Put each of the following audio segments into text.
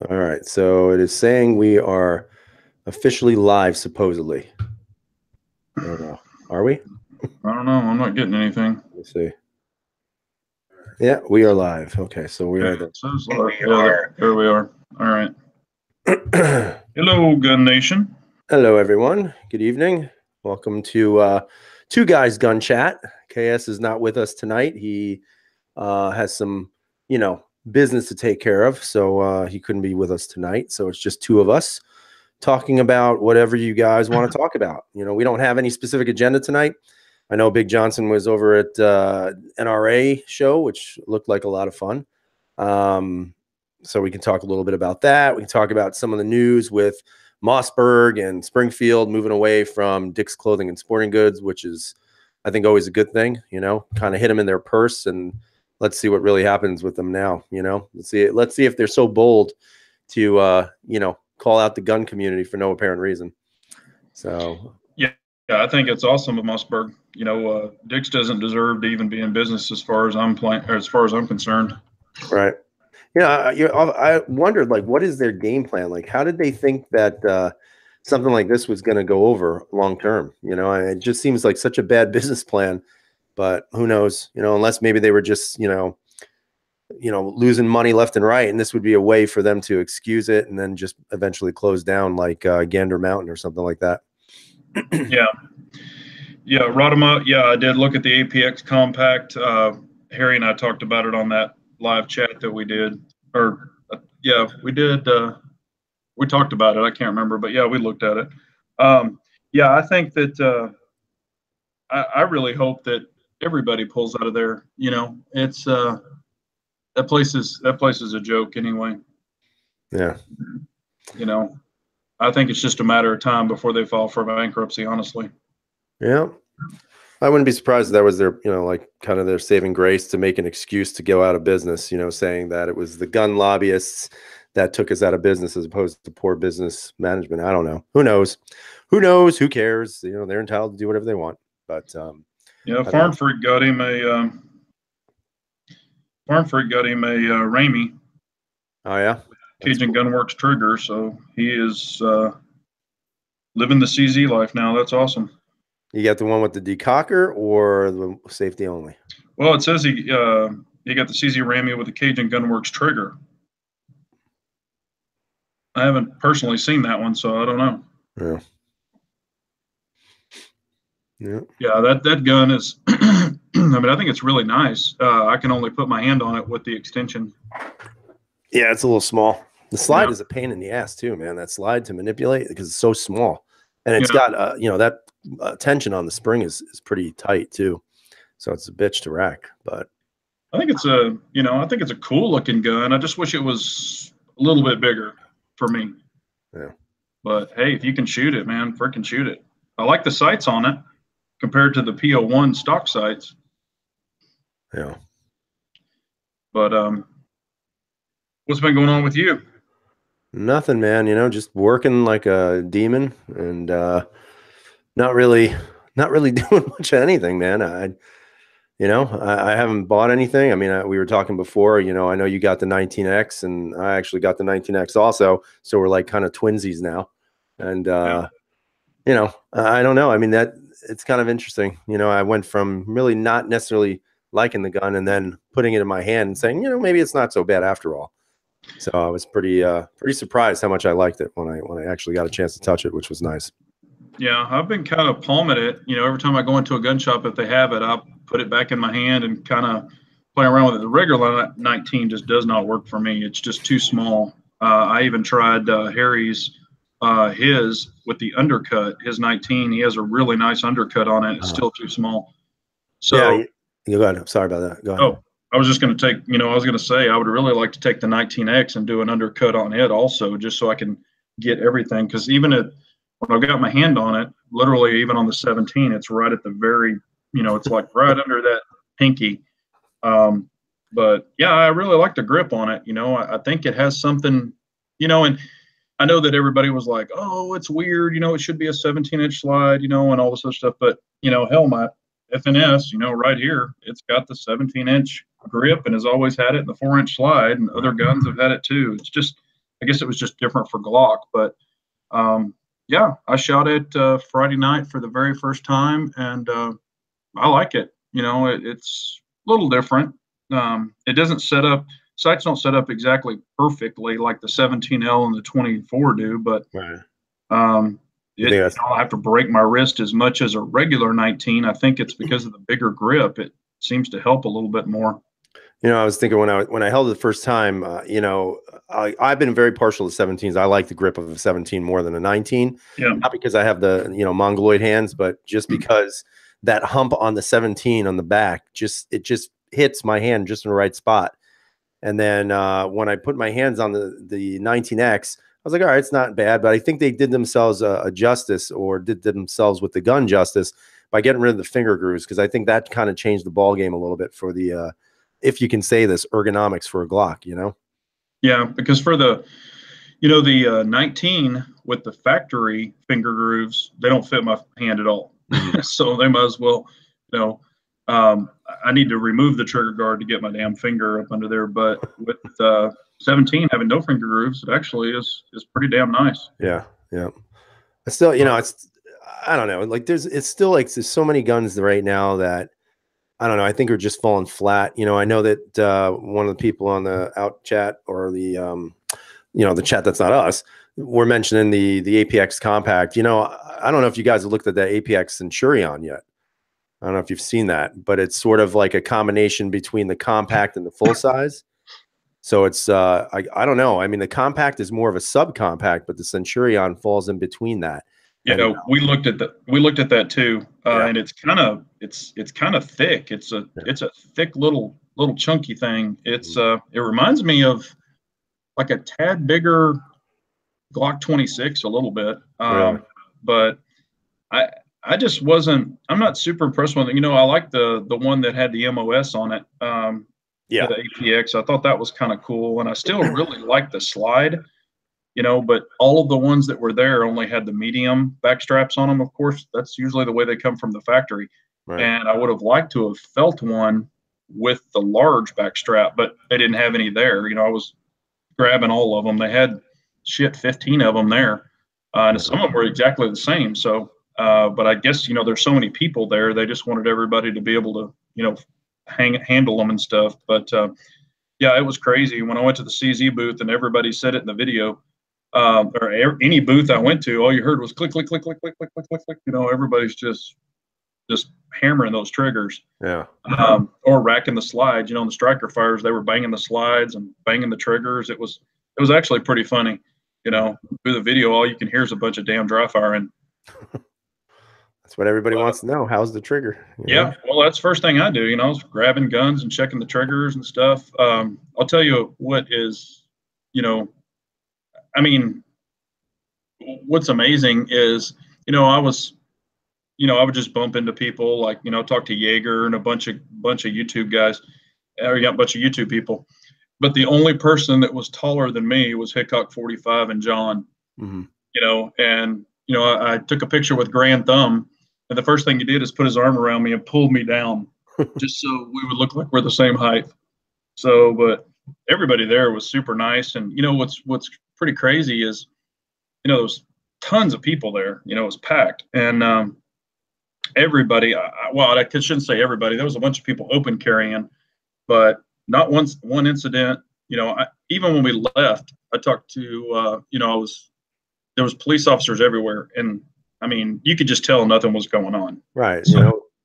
All right, so it is saying we are officially live, supposedly. I don't know. Are we? I don't know. I'm not getting anything. Let me see. Yeah, we are live. Okay, so we are It says live. Yeah, there we are. All right. Hello, Gun Nation. Hello, everyone. Good evening. Welcome to Two Guys Gun Chat. KS is not with us tonight. He has some, business to take care of, so he couldn't be with us tonight. So it's just two of us talking about whatever you guys want to talk about. We don't have any specific agenda tonight. I know Big Johnson was over at NRA show, which looked like a lot of fun. So we can talk a little bit about that. We can talk about some of the news with Mossberg and Springfield moving away from Dick's Clothing and Sporting Goods, which is, I think, always a good thing, kind of hit them in their purse, and let's see what really happens with them now. Let's see if they're so bold to, call out the gun community for no apparent reason. So yeah, I think it's awesome of Mossberg. Dick's doesn't deserve to even be in business as far as I'm concerned. Right. I wondered, like, what is their game plan? Like, how did they think that something like this was going to go over long term? It just seems like such a bad business plan, but who knows? Unless maybe they were just, losing money left and right, and this would be a way for them to excuse it and then just eventually close down, like Gander Mountain or something like that. Yeah, Rodema. Yeah, I did look at the APX compact. Harry and I talked about it on that live chat that we did, we did. We talked about it. I can't remember, but yeah, we looked at it. I think that I really hope that everybody pulls out of there. It's that place is a joke anyway. Yeah. I think it's just a matter of time before they file for bankruptcy, honestly. Yeah. I wouldn't be surprised if that was their, like kind of their saving grace to make an excuse to go out of business, saying that it was the gun lobbyists that took us out of business as opposed to poor business management. I don't know. Who knows? Who cares? They're entitled to do whatever they want. But Farm Freak got him a Ramey. Oh yeah, Cajun cool. Gunworks trigger. So he is living the CZ life now. That's awesome. You got the one with the decocker or the safety only? Well, it says he got the CZ Ramey with the Cajun Gunworks trigger. I haven't personally seen that one, so I don't know. Yeah. Yeah, that gun is, I mean, I think it's really nice. I can only put my hand on it with the extension. Yeah, it's a little small. The slide is a pain in the ass too, man. That slide to manipulate because it's so small. And it's got, that tension on the spring is pretty tight too. So it's a bitch to rack, but. I think it's a cool looking gun. I just wish it was a little bit bigger for me. Yeah. But hey, if you can shoot it, man, freaking shoot it. I like the sights on it compared to the PO1 stock sights. Yeah. But what's been going on with you? Nothing, man. Just working like a demon and not really doing much of anything, man. I haven't bought anything. I mean, we were talking before, I know you got the 19X and I actually got the 19X also. So we're like kind of twinsies now. And, I don't know. I mean, it's kind of interesting. I went from really not necessarily liking the gun and then putting it in my hand and saying, maybe it's not so bad after all. So I was pretty surprised how much I liked it when I actually got a chance to touch it, which was nice. Yeah, I've been kind of palming it. Every time I go into a gun shop, if they have it, I'll put it back in my hand and kind of play around with it. The regular 19 just does not work for me. It's just too small. I even tried Harry's, his with the undercut, his 19. He has a really nice undercut on it. It's still too small. So yeah, you go ahead. Sorry about that. Go ahead. Oh, I was just going to take, I was going to say I would really like to take the 19X and do an undercut on it also, just so I can get everything. Because even when I've got my hand on it, literally even on the 17, it's right at the very, it's like right under that pinky. But yeah, I really like the grip on it. I think it has something, and I know that everybody was like, oh, it's weird. It should be a 17-inch slide, and all this other stuff. But, hell, my FNS, right here, it's got the 17-inch grip and has always had it in the 4-inch slide, and other guns have had it too. It's just, I guess it was just different for Glock. But yeah, I shot it Friday night for the very first time, and I like it. It's a little different. It doesn't set up, sights don't set up exactly perfectly like the 17L and the 24 do, but Right. um, You think that's, I'll have to break my wrist as much as a regular 19. I think it's because of the bigger grip. It seems to help a little bit more. I was thinking when I held it the first time, I've been very partial to 17s. I like the grip of a 17 more than a 19. Yeah. Not because I have the, mongoloid hands, but just because that hump on the 17 on the back, it just hits my hand just in the right spot. And then when I put my hands on the 19X, I was like, all right, it's not bad. But I think they did themselves a justice, or did themselves with the gun justice, by getting rid of the finger grooves, because I think that kind of changed the ball game a little bit for the if you can say this, ergonomics for a Glock, Yeah, because for the 19 with the factory finger grooves, they don't fit my hand at all. So they might as well, you know, I need to remove the trigger guard to get my damn finger up under there. But with 17 having no finger grooves, it actually is pretty damn nice. Yeah, yeah. It's still, I don't know. Like it's still like there's so many guns right now that I don't know. I think are just falling flat. I know that one of the people on the out chat, or the chat that's not us, we're mentioning the APX compact. I don't know if you guys have looked at that APX Centurion yet. I don't know if you've seen that, but it's sort of like a combination between the compact and the full size. So it's I don't know. I mean, the compact is more of a subcompact, but the Centurion falls in between that. And We looked at that too, yeah. and it's kind of thick. It's a thick little chunky thing. It reminds me of like a tad bigger Glock 26 a little bit. Really? But I just wasn't. I'm not super impressed with it. I like the one that had the MOS on it. Yeah. The APX. I thought that was kind of cool, and I still really like the slide. But all of the ones that were there only had the medium back straps on them. Of course, that's usually the way they come from the factory. Right. And I would have liked to have felt one with the large back strap, but they didn't have any there. I was grabbing all of them. They had 15 of them there, and some of them were exactly the same. So, but I guess there's so many people there, they just wanted everybody to be able to handle them and stuff. But yeah, it was crazy when I went to the CZ booth and everybody said it in the video. Or any booth I went to, all you heard was click, click, click, click, click, click, click, click, click. Everybody's just hammering those triggers. Yeah. Or racking the slides. The striker fires, they were banging the slides and banging the triggers. It was actually pretty funny. Through the video, all you can hear is a bunch of damn dry firing. That's what everybody wants to know. How's the trigger? Yeah. Well, that's the first thing I do. I was grabbing guns and checking the triggers and stuff. I'll tell you what is, I mean, what's amazing is, I would just bump into people like, talk to Jaeger and a bunch of YouTube guys, or a bunch of YouTube people. But the only person that was taller than me was Hickok 45 and John. Mm-hmm. I took a picture with Grand Thumb, and the first thing he did is put his arm around me and pulled me down, just so we would look like we're the same height. So, but everybody there was super nice, and what's pretty crazy is, there was tons of people there. It was packed, and everybody. Well, I shouldn't say everybody. There was a bunch of people open carrying, but not one incident. Even when we left, I talked to. There was police officers everywhere, and I mean, you could just tell nothing was going on. Right.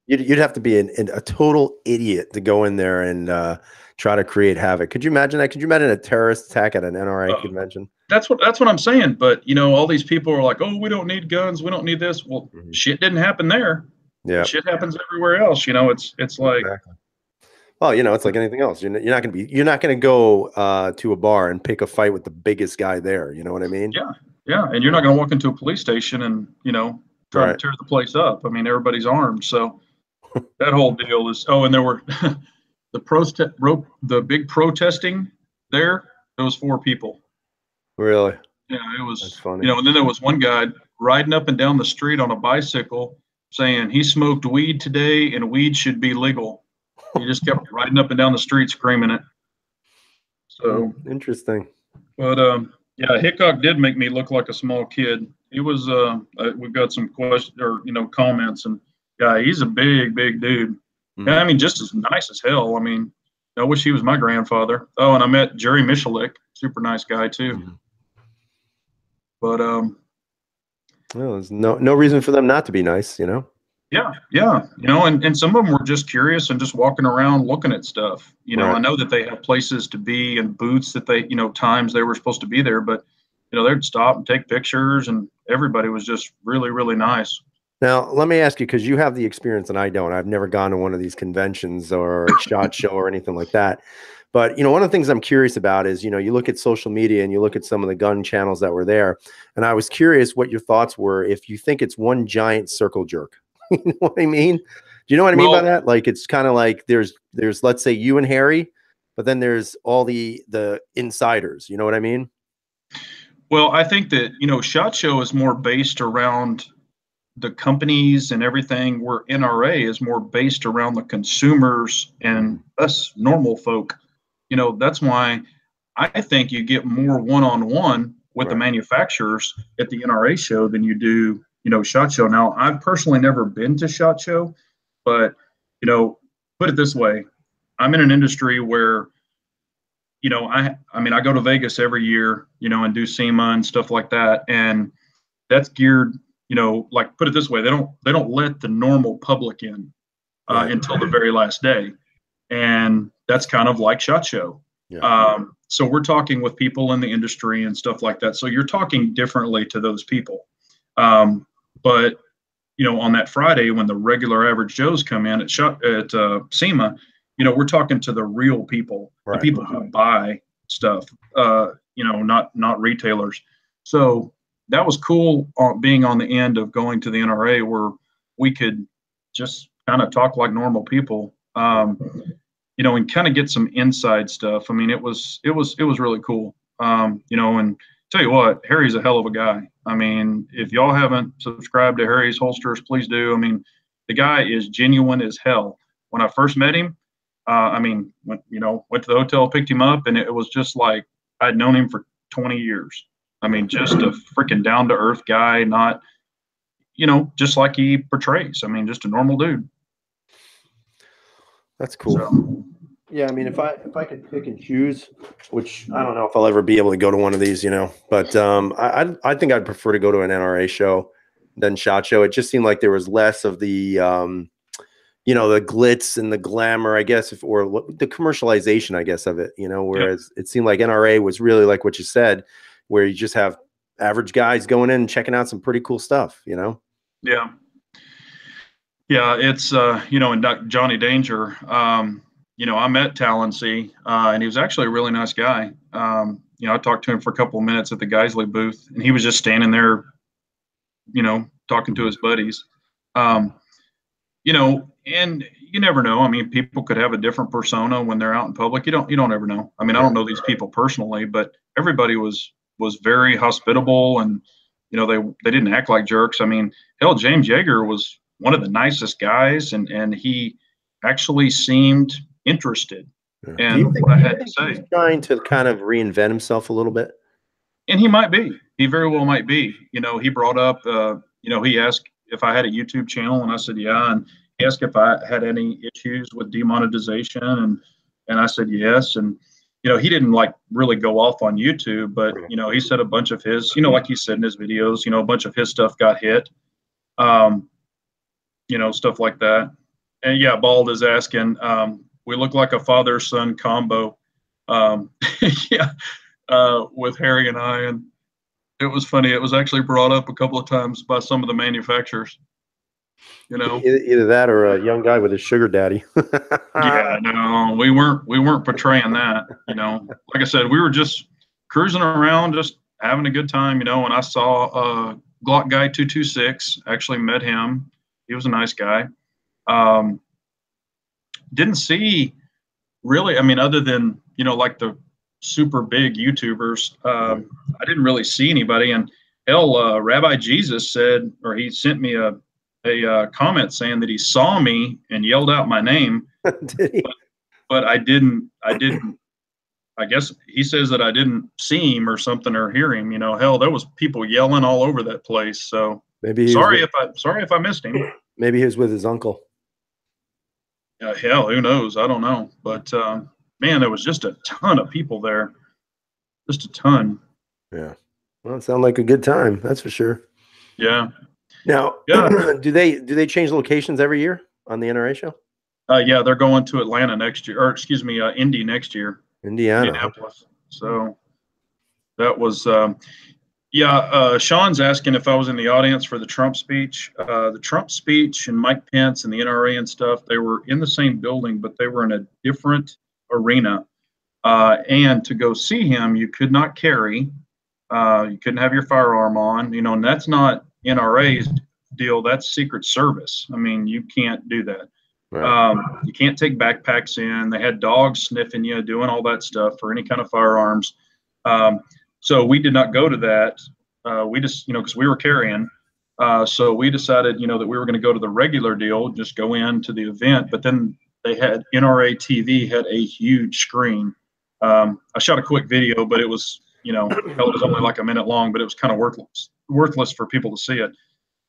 You'd have to be a total idiot to go in there and try to create havoc. Could you imagine that? Could you imagine a terrorist attack at an NRA convention? That's what I'm saying. But all these people are like, "Oh, we don't need guns. We don't need this." Well, shit didn't happen there. Yeah. Shit happens everywhere else. It's like. Exactly. Well, it's like anything else. You're not going to go to a bar and pick a fight with the biggest guy there. You know what I mean? Yeah. Yeah, and you're not going to walk into a police station and try to tear the place up. I mean, everybody's armed, so that whole deal is. Oh, and there were the big protesting there. There was 4 people. Really? Yeah, it was. That's funny. And then there was one guy riding up and down the street on a bicycle saying he smoked weed today and weed should be legal. He just kept riding up and down the street screaming it. So interesting. But Yeah, Hickok did make me look like a small kid. He was. We've got some questions or comments, and yeah, he's a big dude. Yeah, I Mm. mean, just as nice as hell. I mean, I wish he was my grandfather. Oh, and I met Jerry Michalik, super nice guy too. Mm. But Well, there's no reason for them not to be nice, you know. yeah, and some of them were just curious and just walking around looking at stuff. I Right. know that they have places to be and booths that they, times they were supposed to be there, but they'd stop and take pictures, and everybody was just really nice. Now, let me ask you, because you have the experience and I don't. I've never gone to one of these conventions or SHOT Show or anything like that. But one of the things I'm curious about is, you look at social media and you look at some of the gun channels that were there, and I was curious what your thoughts were if you think it's one giant circle jerk. You know what I mean? Do you know what I mean by Well, that? Like it's kind of like there's let's say you and Harry, but then there's all the insiders. You know what I mean? well, I think that SHOT Show is more based around the companies and everything, where NRA is more based around the consumers and us normal folk. That's why I think you get more one-on-one with the Right. manufacturers at the NRA show than you do, SHOT Show. Now, I've personally never been to SHOT Show, but put it this way: I'm in an industry where, I mean, I go to Vegas every year, and do SEMA and stuff like that, and that's geared, like put it this way: they don't let the normal public in Right. until the very last day, and that's kind of like SHOT Show. Yeah. So we're talking with people in the industry and stuff like that. So you're talking differently to those people. But on that Friday when the regular average Joes come in at SEMA, we're talking to the real people, the Right. people who buy stuff. Not retailers. So that was cool being on the end of going to the NRA where we could just kind of talk like normal people. And kind of get some inside stuff. I mean, it was really cool. And tell you what, Harry's a hell of a guy. I mean, if y'all haven't subscribed to Harry's Holsters, please do. I mean, the guy is genuine as hell. When I first met him, went to the hotel, picked him up, and it was just like I'd known him for 20 years. I mean, just a freaking down to earth guy, not, just like he portrays. I mean, just a normal dude. That's cool. So, Yeah, I mean, if I could pick and choose, which I don't know if I'll ever be able to go to one of these, but I think I'd prefer to go to an NRA show than SHOT Show. It just seemed like there was less of the the glitz and the glamour, I guess, or the commercialization, I guess, of it. Whereas it seemed like NRA was really like what you said, where you just have average guys going in and checking out some pretty cool stuff. Yeah. Yeah, it's and Johnny Danger. I met Talency, and he was actually a really nice guy. I talked to him for a couple of minutes at the Geisley booth, and he was just standing there, talking to his buddies. And you never know. I mean, people could have a different persona when they're out in public. You don't ever know. I mean, I don't know these people personally, but everybody was very hospitable, and they didn't act like jerks. I mean, hell, James Yeager was one of the nicest guys, and he actually seemed interested in what I had to say. He's trying to kind of reinvent himself a little bit? And he might be. He very well might be. He brought up, he asked if I had a YouTube channel, and I said, yeah. And he asked if I had any issues with demonetization, and I said, yes. And, he didn't like really go off on YouTube, but, he said a bunch of his, like he said in his videos, a bunch of his stuff got hit, stuff like that. And yeah, Bald is asking, we look like a father-son combo. Yeah. With Harry and I, and it was funny. It was actually brought up a couple of times by some of the manufacturers. Either that or a young guy with a sugar daddy. Yeah, no, we weren't portraying that. Like I said, we were just cruising around, just having a good time. And I saw Glock Guy 226. Actually met him. He was a nice guy. Didn't see really. I mean, other than like the super big YouTubers, I didn't really see anybody. And hell, Rabbi Jesus said, or he sent me a comment saying that he saw me and yelled out my name. Did he? But I didn't I guess he says that I didn't see him or something or hear him. You know, hell, there was people yelling all over that place. So Maybe he was sorry if I missed him. maybe he was with his uncle. Hell, who knows? I don't know. But man, there was just a ton of people there, just a ton. Yeah. Well, it sounded like a good time. That's for sure. Yeah. Now, Yeah. do they change locations every year on the NRA show? Yeah, they're going to Atlanta next year, or excuse me, Indy next year, Indiana. Indianapolis. So that was, Sean's asking if I was in the audience for the Trump speech. The Trump speech and Mike Pence and the NRA and stuff, they were in the same building, but they were in a different arena. And to go see him, you could not carry, you couldn't have your firearm on, you know, and that's not NRA's deal. That's Secret Service. I mean, you can't do that. Right. You can't take backpacks in. They had dogs sniffing you, doing all that stuff for any kind of firearms. So we did not go to that. We just, you know, because we were carrying. So we decided, you know, that we were going to go to the regular deal, just go into the event. But then they had NRA TV had a huge screen. I shot a quick video, but it was, you know, it was only like a minute long, but it was kind of worthless for people to see it.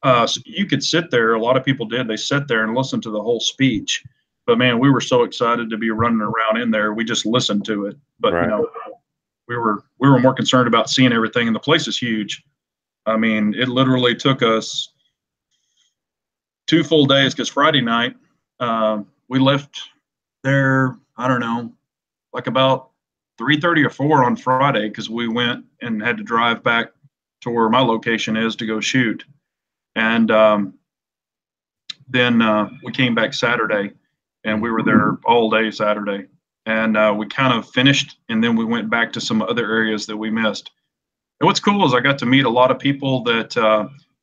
So you could sit there. A lot of people did. They sat there and listened to the whole speech. But man, we were so excited to be running around in there. We just listened to it. But Right. you know, we were more concerned about seeing everything. And the place is huge. I mean, it literally took us 2 full days because Friday night we left there. I don't know, like about 3:30 or 4 on Friday because we went and had to drive back to where my location is to go shoot. And then we came back Saturday, and we were there all day Saturday. And we kind of finished, and then we went back to some other areas that we missed. And what's cool is I got to meet a lot of people that,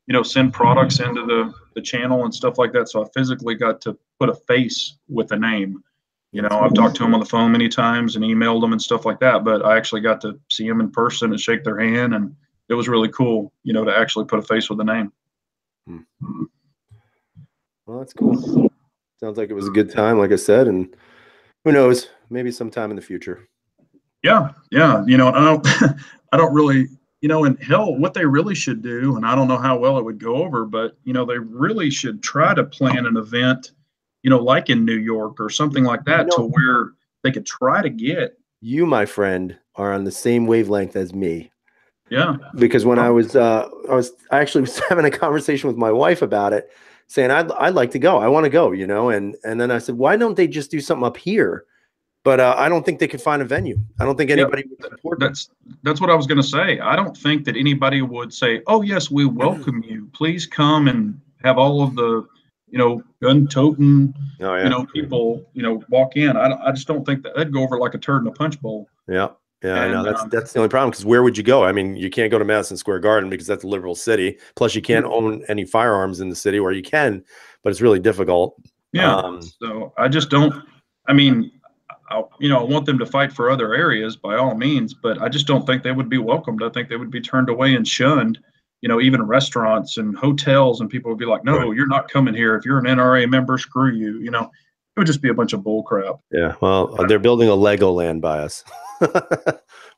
you know, send products into the channel and stuff like that. So I physically got to put a face with a name. You know, I've talked to them on the phone many times and emailed them and stuff like that, but I actually got to see them in person and shake their hand. And it was really cool, you know, to actually put a face with a name. Well, that's cool. Sounds like it was a good time, like I said, and who knows, maybe sometime in the future. Yeah. You know, I don't really, you know, and hell, what they really should do, and I don't know how well it would go over, but you know, they really should try to plan an event, you know, like in New York or something like that, to where they could try to get. You, my friend, are on the same wavelength as me. Yeah. Because when I actually was having a conversation with my wife about it, saying I'd like to go. I want to go, you know, and then I said, why don't they just do something up here? But I don't think they could find a venue. I don't think anybody would support them. That's what I was going to say. I don't think that anybody would say, "Oh yes, we welcome you. Please come and have all of the, you know, gun-toting, you know, people, you know, walk in." I just don't think that'd go over like a turd in a punch bowl. Yeah. I know that's the only problem, because where would you go? I mean, you can't go to Madison Square Garden because that's a liberal city. Plus, you can't own any firearms in the city, or you can, but it's really difficult. Yeah. So I just don't. I mean, I want them to fight for other areas by all means, but I just don't think they would be welcomed. I think they would be turned away and shunned. You know, even restaurants and hotels, and people would be like, "No, you're not coming here. If you're an NRA member, screw you." You know, it would just be a bunch of bull crap. Yeah. Well, they're building a Legoland by us.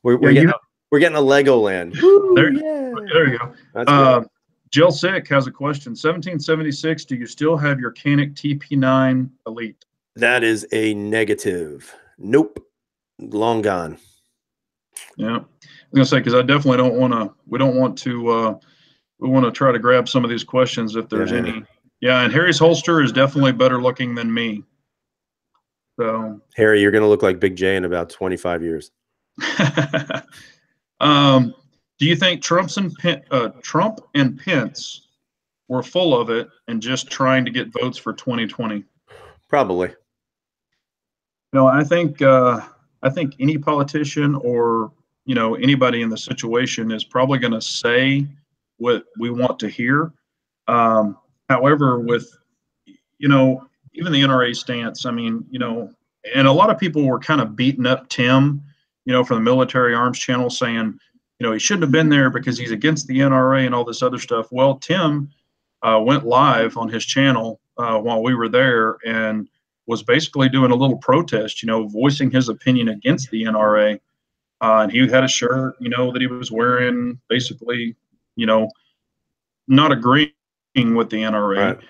we're getting a Legoland. There you go. That's Jill Sick has a question. 1776. Do you still have your Canic TP9 Elite? That is a negative. Nope. Long gone. Yeah. I was gonna say, because I definitely don't want to. We don't want to. We want to try to grab some of these questions if there's any. Yeah, and Harry's holster is definitely better looking than me. So Harry, you're gonna look like Big J in about 25 years. Do you think Trump and Pence were full of it and just trying to get votes for 2020? Probably. No, I think any politician or, you know, anybody in the situation is probably going to say what we want to hear. However, with, you know, even the NRA stance, I mean, you know, and a lot of people were kind of beating up Tim, you know, from the Military Arms Channel, saying, you know, he shouldn't have been there because he's against the NRA and all this other stuff. Well, Tim went live on his channel while we were there and was basically doing a little protest, you know, voicing his opinion against the NRA. And he had a shirt, that he was wearing, basically, not agreeing with the NRA,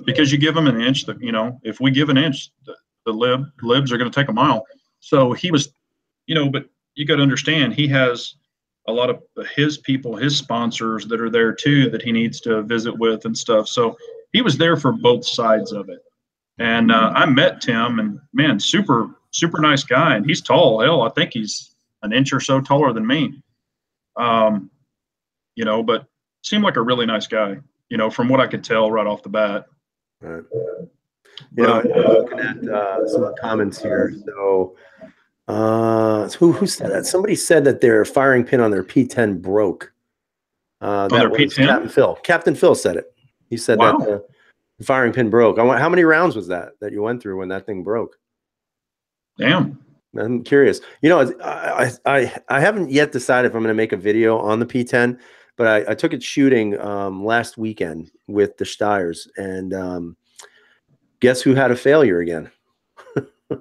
because you give them an inch. That if we give an inch, the libs are going to take a mile. So he was, but you got to understand, he has a lot of his people, his sponsors that are there too, that he needs to visit with and stuff. So he was there for both sides of it. And I met Tim, and man, super nice guy, and he's tall. Hell, I think he's an inch or so taller than me. But seemed like a really nice guy, from what I could tell right off the bat. Right. I'm looking at some of the comments here. So, who said that? Somebody said that their firing pin on their P10 broke. That their was P10? Captain Phil. Captain Phil said it. He said that the firing pin broke. How many rounds was that you went through when that thing broke? Damn. I'm curious. I haven't yet decided if I'm going to make a video on the P10, but I took it shooting last weekend with the Steyrs, and guess who had a failure again?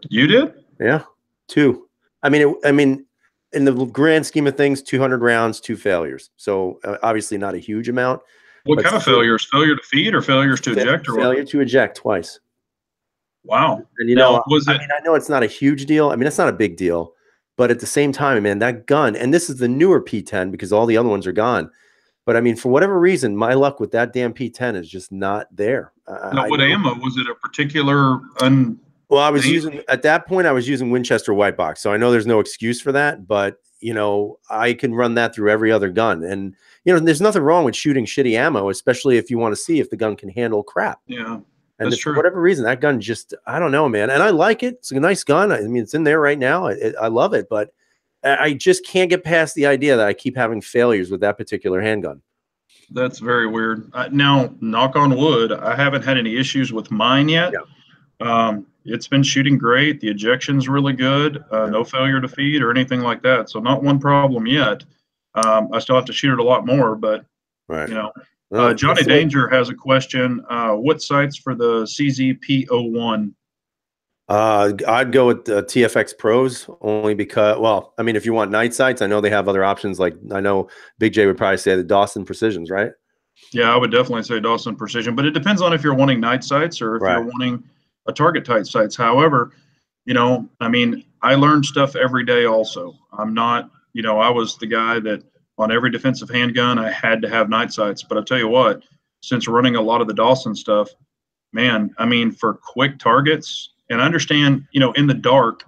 You did? Yeah, 2. I mean, in the grand scheme of things, 200 rounds, 2 failures. So obviously not a huge amount. What kind of failures? Failure to feed or failures to eject? Or failure to eject twice. Wow. And I know it's not a huge deal. I mean, it's not a big deal, but at the same time, man, that gun, and this is the newer P10 because all the other ones are gone. But I mean, for whatever reason, my luck with that damn P10 is just not there. What ammo was it? A particular? Well, at that point, I was using Winchester white box, so I know there's no excuse for that. But I can run that through every other gun, and there's nothing wrong with shooting shitty ammo, especially if you want to see if the gun can handle crap. Yeah. And for whatever reason, that gun just, I don't know, man. And I like it. It's a nice gun. I mean, it's in there right now. I love it. But I just can't get past the idea that I keep having failures with that particular handgun. That's very weird. Now, knock on wood, I haven't had any issues with mine yet. Yeah. It's been shooting great. The ejection's really good. No failure to feed or anything like that. So not one problem yet. I still have to shoot it a lot more, but, Johnny Danger has a question. What sights for the CZP-01? I'd go with the TFX Pros only because, well, I mean, if you want night sights, I know they have other options. Like I know Big J would probably say the Dawson Precisions, right? Yeah, I would definitely say Dawson Precision, but it depends on if you're wanting night sights or if you're wanting a target tight sights. However, I mean, I learned stuff every day also. I'm not, I was the guy that on every defensive handgun, I had to have night sights. But I'll tell you what, since running a lot of the Dawson stuff, man, I mean, for quick targets, and I understand, in the dark,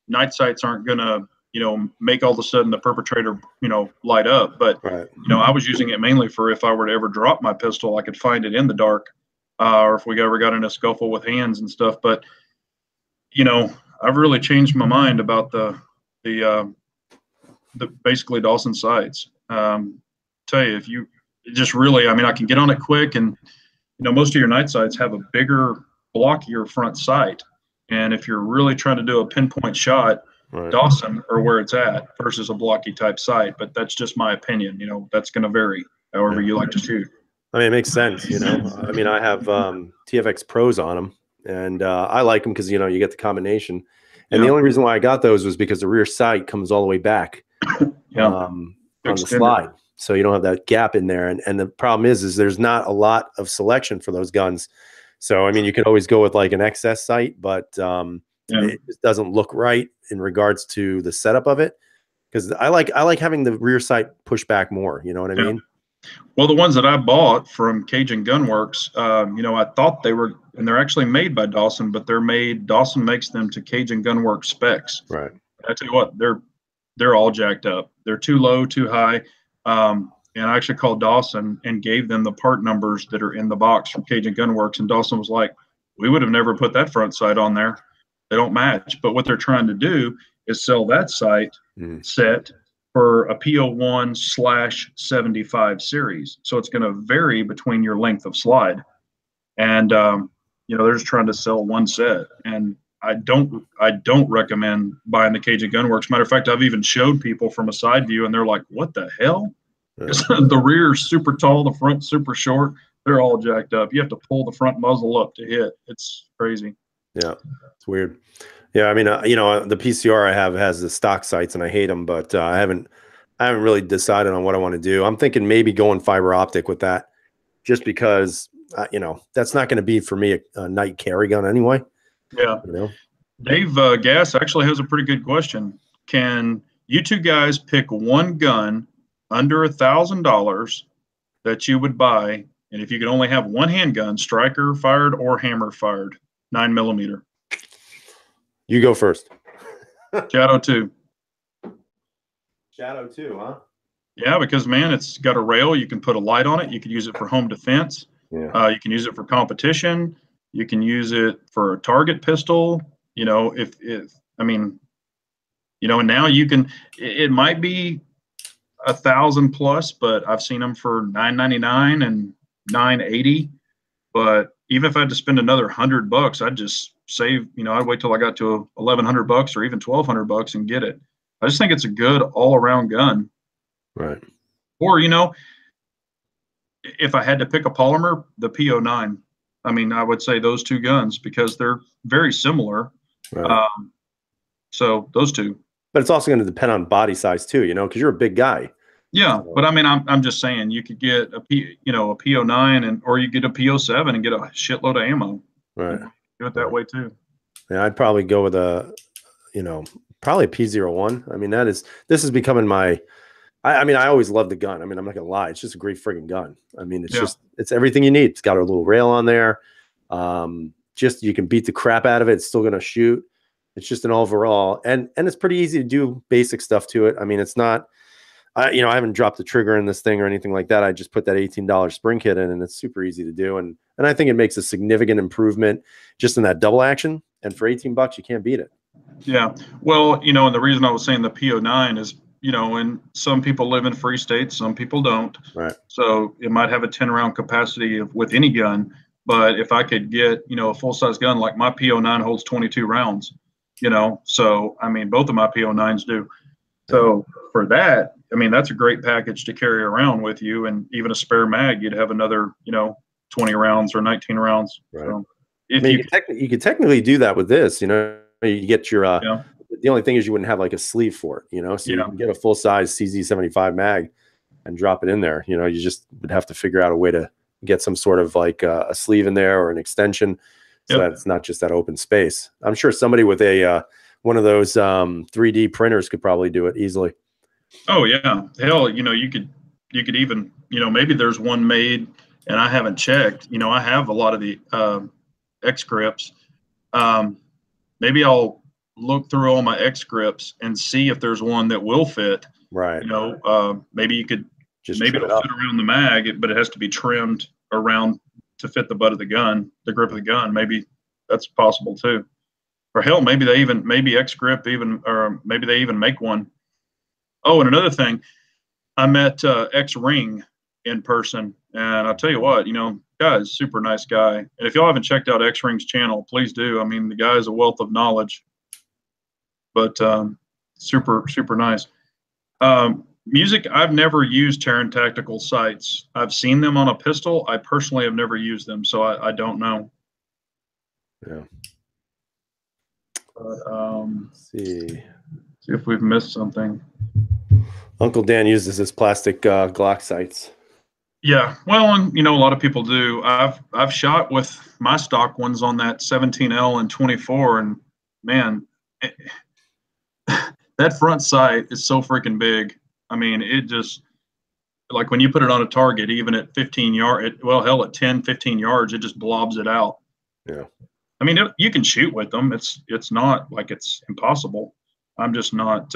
night sights aren't going to, make all of a sudden the perpetrator, light up. But, I was using it mainly for if I were to ever drop my pistol, I could find it in the dark, or if we ever got in a scuffle with hands and stuff. But, I've really changed my mind about the basically Dawson sights. Tell you, if you just really, I mean, I can get on it quick, and most of your night sights have a bigger, blockier front sight, and if you're really trying to do a pinpoint shot, Dawson or where it's at versus a blocky type sight. But that's just my opinion. That's going to vary however you like to shoot. I mean, it makes sense. I mean, I have TFX Pros on them, and I like them because you get the combination. And the only reason why I got those was because the rear sight comes all the way back on the slide. So you don't have that gap in there. And the problem is there's not a lot of selection for those guns. So, I mean, you could always go with like an XS sight, but it just doesn't look right in regards to the setup of it. Because I like having the rear sight push back more. You know what I mean? Well, the ones that I bought from Cajun Gunworks, I thought they were, and they're actually made by Dawson, but Dawson makes them to Cajun Gunworks specs. Right. I tell you what, they're all jacked up. They're too low, too high. And I actually called Dawson and gave them the part numbers that are in the box from Cajun Gunworks. And Dawson was like, we would have never put that front sight on there. They don't match. But what they're trying to do is sell that sight set for a PO1/75 series. So it's going to vary between your length of slide. And, they're just trying to sell one set. And I don't recommend buying the Cajun Gunworks. Matter of fact, I've even showed people from a side view and they're like, what the hell? The rear's super tall, the front's super short. They're all jacked up. You have to pull the front muzzle up to hit. It's crazy. Yeah, it's weird. Yeah, I mean, the PCR I have has the stock sights, and I hate them, but I haven't really decided on what I want to do. I'm thinking maybe going fiber optic with that, just because that's not going to be for me a night carry gun anyway. Yeah. You know, Dave Gass actually has a pretty good question. Can you two guys pick one gun under $1,000 that you would buy, and if you could only have one handgun, striker fired or hammer fired, 9 millimeter? you go first. Shadow 2. Shadow 2, huh? Yeah, because man, it's got a rail. You can put a light on it. You could use it for home defense. Yeah. You can use it for competition. You can use it for a target pistol. If I mean, and now you can. It might be 1,000 plus, but I've seen them for 999 and 980. But even if I had to spend another $100, I'd just save. I'd wait till I got to $1,100 or even $1,200 and get it. I just think it's a good all around gun. Right. Or if I had to pick a polymer, the P09. I mean, I would say those two guns because they're very similar. Right. So those two. But it's also going to depend on body size too, because you're a big guy. Yeah, So, but I mean, I'm just saying you could get a P09 or you get a P07 and get a shitload of ammo. right. Do it that way too. Yeah, I'd probably go with probably a P01. I mean, this is becoming my. I mean, I always loved the gun. I mean, I'm not gonna lie, it's just a great friggin' gun. I mean, it's everything you need. It's got a little rail on there. Just you can beat the crap out of it. It's still gonna shoot. It's just an overall, and it's pretty easy to do basic stuff to it. I mean, it's not. I haven't dropped the trigger in this thing or anything like that. I just put that $18 spring kit in, and it's super easy to do. And I think it makes a significant improvement just in that double action. And for $18, you can't beat it. Yeah. Well, and the reason I was saying the P09 is, and some people live in free states, some people don't. Right. So it might have a 10-round capacity with any gun. But if I could get, a full-size gun, like my P09 holds 22 rounds, so, I mean, both of my P09s do. So for that, I mean, that's a great package to carry around with you. And even a spare mag, you'd have another, 20 rounds or 19 rounds. Right. So if you could technically do that with this, you get your, the only thing is you wouldn't have like a sleeve for it, so you can get a full size CZ75 mag and drop it in there. You just would have to figure out a way to get some sort of like a sleeve in there or an extension so that it's not just that open space. I'm sure somebody with a, one of those 3D printers could probably do it easily. Oh yeah, hell, you could even, maybe there's one made, and I haven't checked. I have a lot of the X grips. Maybe I'll look through all my X grips and see if there's one that will fit. Right. Maybe you could maybe it'll fit around the mag, but it has to be trimmed around to fit the butt of the gun, the grip of the gun. Maybe that's possible too. Or hell, maybe X grip or maybe they even make one. Oh, and another thing, I met X Ring in person, and I'll tell you what, guy's super nice guy. And if y'all haven't checked out X Ring's channel, please do. I mean, the guy is a wealth of knowledge, but super, super nice. Music, I've never used Terran Tactical sights. I've seen them on a pistol. I personally have never used them, so I don't know. Yeah. But, let's see if we've missed something. Uncle Dan uses his plastic Glock sights. Yeah, well, and a lot of people do. I've shot with my stock ones on that 17L and 24, and man, that front sight is so freaking big. I mean, it just, like when you put it on a target, even at 15 yards, well, hell, at 10, 15 yards, it just blobs it out. Yeah. I mean, you can shoot with them. It's not like it's impossible. I'm just not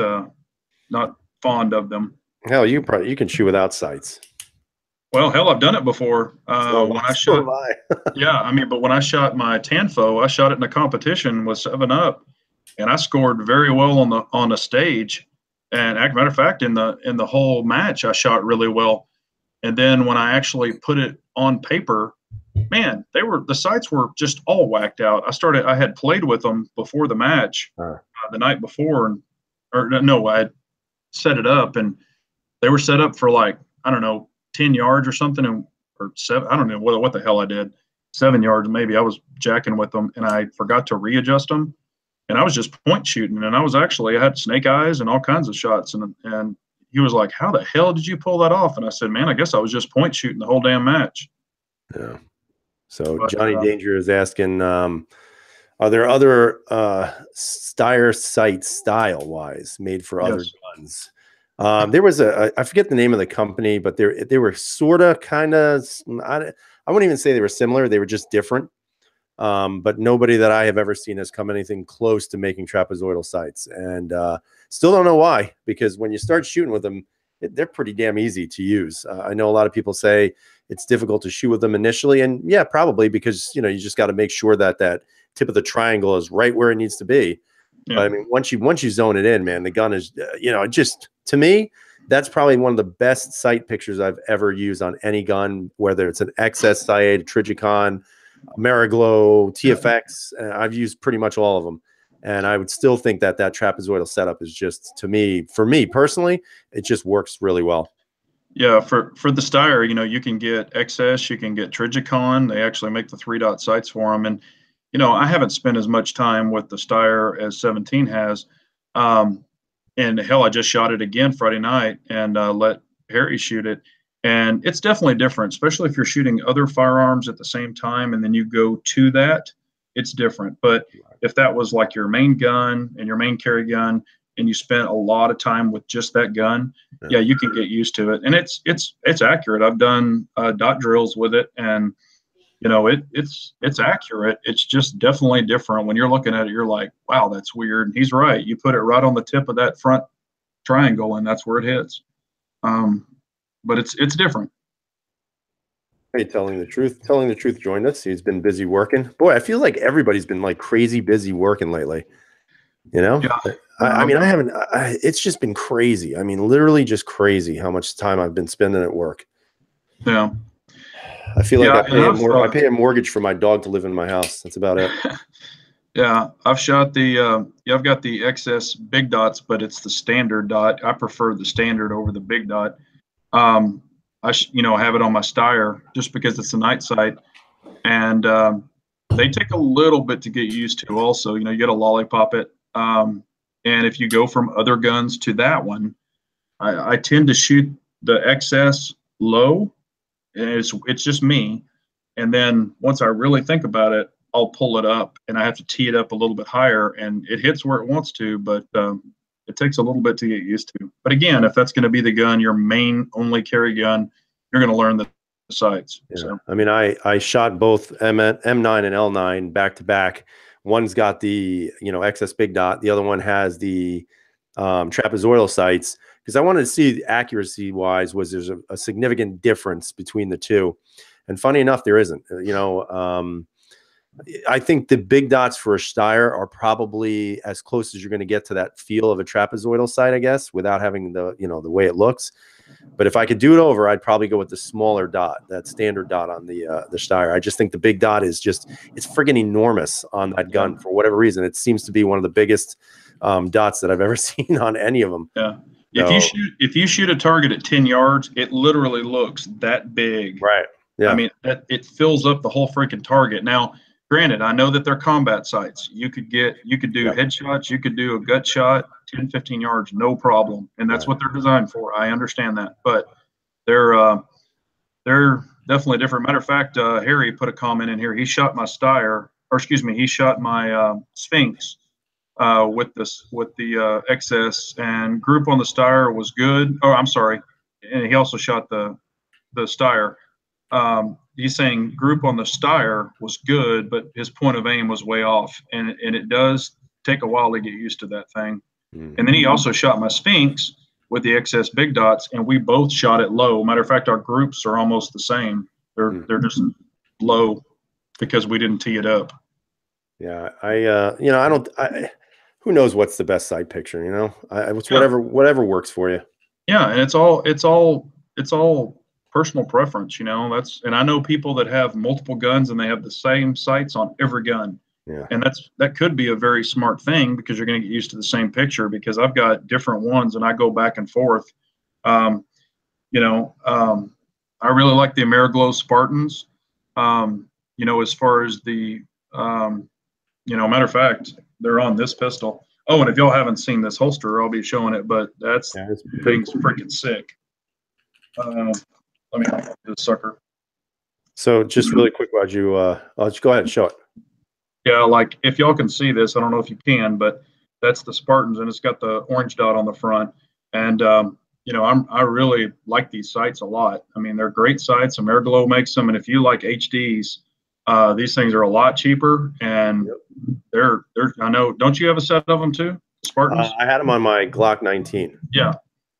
fond of them. Hell, you can shoot without sights. Well, hell, I've done it before. When I shot, yeah, I mean, but when I shot my Tanfo, I shot it in a competition with 7-Up, and I scored very well on the stage. And as a matter of fact, in the whole match, I shot really well. And then when I actually put it on paper, man, the sights were just all whacked out. I had played with them before the match, the night before, I had set it up, and they were set up for like, I don't know, 10 yards or something, or 7. I don't know what the hell I did. 7 yards maybe. I was jacking with them, and I forgot to readjust them. and I was just point shooting, and I had snake eyes and all kinds of shots, and he was like, "How the hell did you pull that off?" And I said, "Man, I guess I was just point shooting the whole damn match." Yeah. So But Johnny Danger is asking, are there other Steyr sights style wise made for other yes, guns? There was I forget the name of the company, but they were sort of kind of, I wouldn't even say they were similar. They were just different. But nobody that I have ever seen has come anything close to making trapezoidal sights, and still don't know why. Because when you start shooting with them, they're pretty damn easy to use. I know a lot of people say it's difficult to shoot with them initially, and yeah, probably because you just got to make sure that that tip of the triangle is right where it needs to be. yeah, But I mean, once you zone it in, man, the gun is just to me. That's probably one of the best sight pictures I've ever used on any gun, whether it's an XS sight, a Trijicon, Mariglow, TFX. I've used pretty much all of them. And I would still think that that trapezoidal setup is just, to me, for me personally, it just works really well. yeah. For the Steyr, you can get XS, you can get Trijicon. They actually make the 3-dot sights for them, and I haven't spent as much time with the Steyr as 17 has. And hell, I just shot it again Friday night and let Harry shoot it. And it's definitely different, especially if you're shooting other firearms at the same time and then you go to that, it's different. But if that was like your main gun and your main carry gun, and you spent a lot of time with just that gun, yeah, you can get used to it. And it's accurate. I've done dot drills with it, and it's accurate. It's just definitely different. When you're looking at it, you're like, wow, that's weird. And he's right. You put it right on the tip of that front triangle, and that's where it hits. But it's different. Hey, telling the truth joined us. He's been busy working. Boy, I feel like everybody's been like crazy busy working lately. You know, Yeah. I mean, I haven't, it's just been crazy. I mean, literally just crazy how much time I've been spending at work. Yeah. I feel like Yeah. And I pay a mortgage for my dog to live in my house. That's about it. yeah, I've shot I've got the XS big dots, but it's the standard dot. I prefer the standard over the big dot. Um, have it on my Steyr just because it's a night sight, and they take a little bit to get used to. Also, you got to lollipop it. And if you go from other guns to that one, I tend to shoot the XS low, and it's just me. And then once I really think about it, I'll pull it up, and I have to tee it up a little bit higher, and it hits where it wants to, but it takes a little bit to get used to. But again, if that's going to be the gun, your main only carry gun, you're going to learn the sights. Yeah. So I mean, I shot both M9 and L9 back to back. One's got the, XS big dot. The other one has the trapezoidal sights, because I wanted to see accuracy wise, was there's a significant difference between the two. And funny enough, there isn't. I think the big dots for a Steyr are probably as close as you're going to get to that feel of a trapezoidal sight, I guess, without having the way it looks. But if I could do it over, I'd probably go with the smaller dot, that standard dot on the Steyr. I just think the big dot is it's friggin' enormous on that gun for whatever reason. It seems to be one of the biggest dots that I've ever seen on any of them. Yeah. So, If you shoot a target at 10 yards, it literally looks that big. right. Yeah. I mean, it fills up the whole freaking target. Now, granted, I know that they're combat sights. You could do headshots, you could do a gut shot, 10, 15 yards, no problem. And that's what they're designed for. I understand that. But they're definitely different. Matter of fact, Harry put a comment in here. He shot my Steyr, or excuse me, he shot my Sphinx with the XS, and group on the Steyr was good. Oh, I'm sorry. And he also shot the Steyr. He's saying group on the Steyr was good, but his point of aim was way off, and it does take a while to get used to that thing. And then he also shot my Sphinx with the XS big dots, and we both shot it low. Matter of fact, our groups are almost the same. They're just low because we didn't tee it up. Yeah, who knows what's the best side picture, it's whatever works for you. Yeah, and it's all personal preference, and I know people that have multiple guns and they have the same sights on every gun. Yeah. And that could be a very smart thing, because you're going to get used to the same picture, because I've got different ones and I go back and forth. I really like the Ameriglow Spartans. As far as the Matter of fact, they're on this pistol. Oh, and if y'all haven't seen this holster, I'll be showing it, but that's thing's cool. freaking sick. Let me this sucker. So just really quick, why'd you I'll just go ahead and show it. Yeah, like if y'all can see this, I don't know if you can, but that's the Spartans, and it's got the orange dot on the front. And I really like these sights a lot. I mean, they're great sights. Ameriglow makes them, and if you like HDs, these things are a lot cheaper, and they're. I know. Don't you have a set of them too, Spartans? I had them on my Glock 19. Yeah.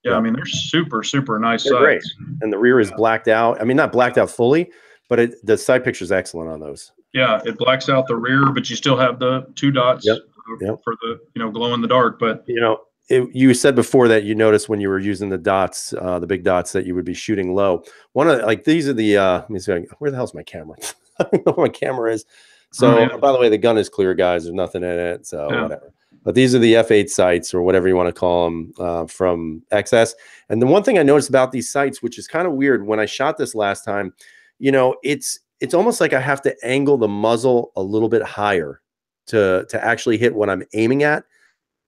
I mean, they're super nice they're sights. Great. And the rear is blacked out. I mean, not blacked out fully, but the sight picture is excellent on those. Yeah, it blacks out the rear, but you still have the 2 dots for the glow in the dark. But you said before that you noticed when you were using the dots, the big dots, that you would be shooting low. One of these are the let me see, where the hell's my camera? I don't know where my camera is. So by the way, the gun is clear, guys. There's nothing in it, so whatever. But these are the F8 sights, or whatever you want to call them, from XS. And the one thing I noticed about these sights, which is kind of weird, when I shot this last time, it's almost like I have to angle the muzzle a little bit higher to actually hit what I'm aiming at.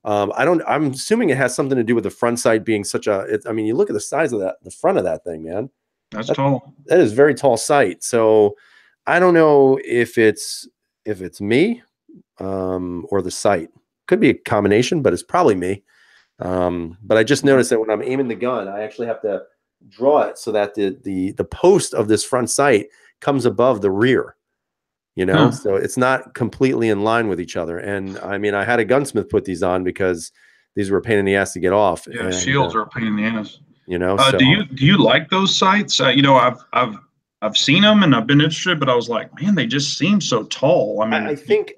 I'm assuming it has something to do with the front sight being such a. I mean, you look at the size of the front of that thing, man. That's tall. That is very tall sight. So I don't know if it's me, or the sight. Could be a combination, but it's probably me. But I just noticed that when I'm aiming the gun, I actually have to draw it so that the post of this front sight comes above the rear. So it's not completely in line with each other. And I mean, I had a gunsmith put these on because these were a pain in the ass to get off. Yeah, and shields are a pain in the ass. So, do you like those sights? I've seen them and I've been interested, but I was like, man, they just seem so tall. I mean, I think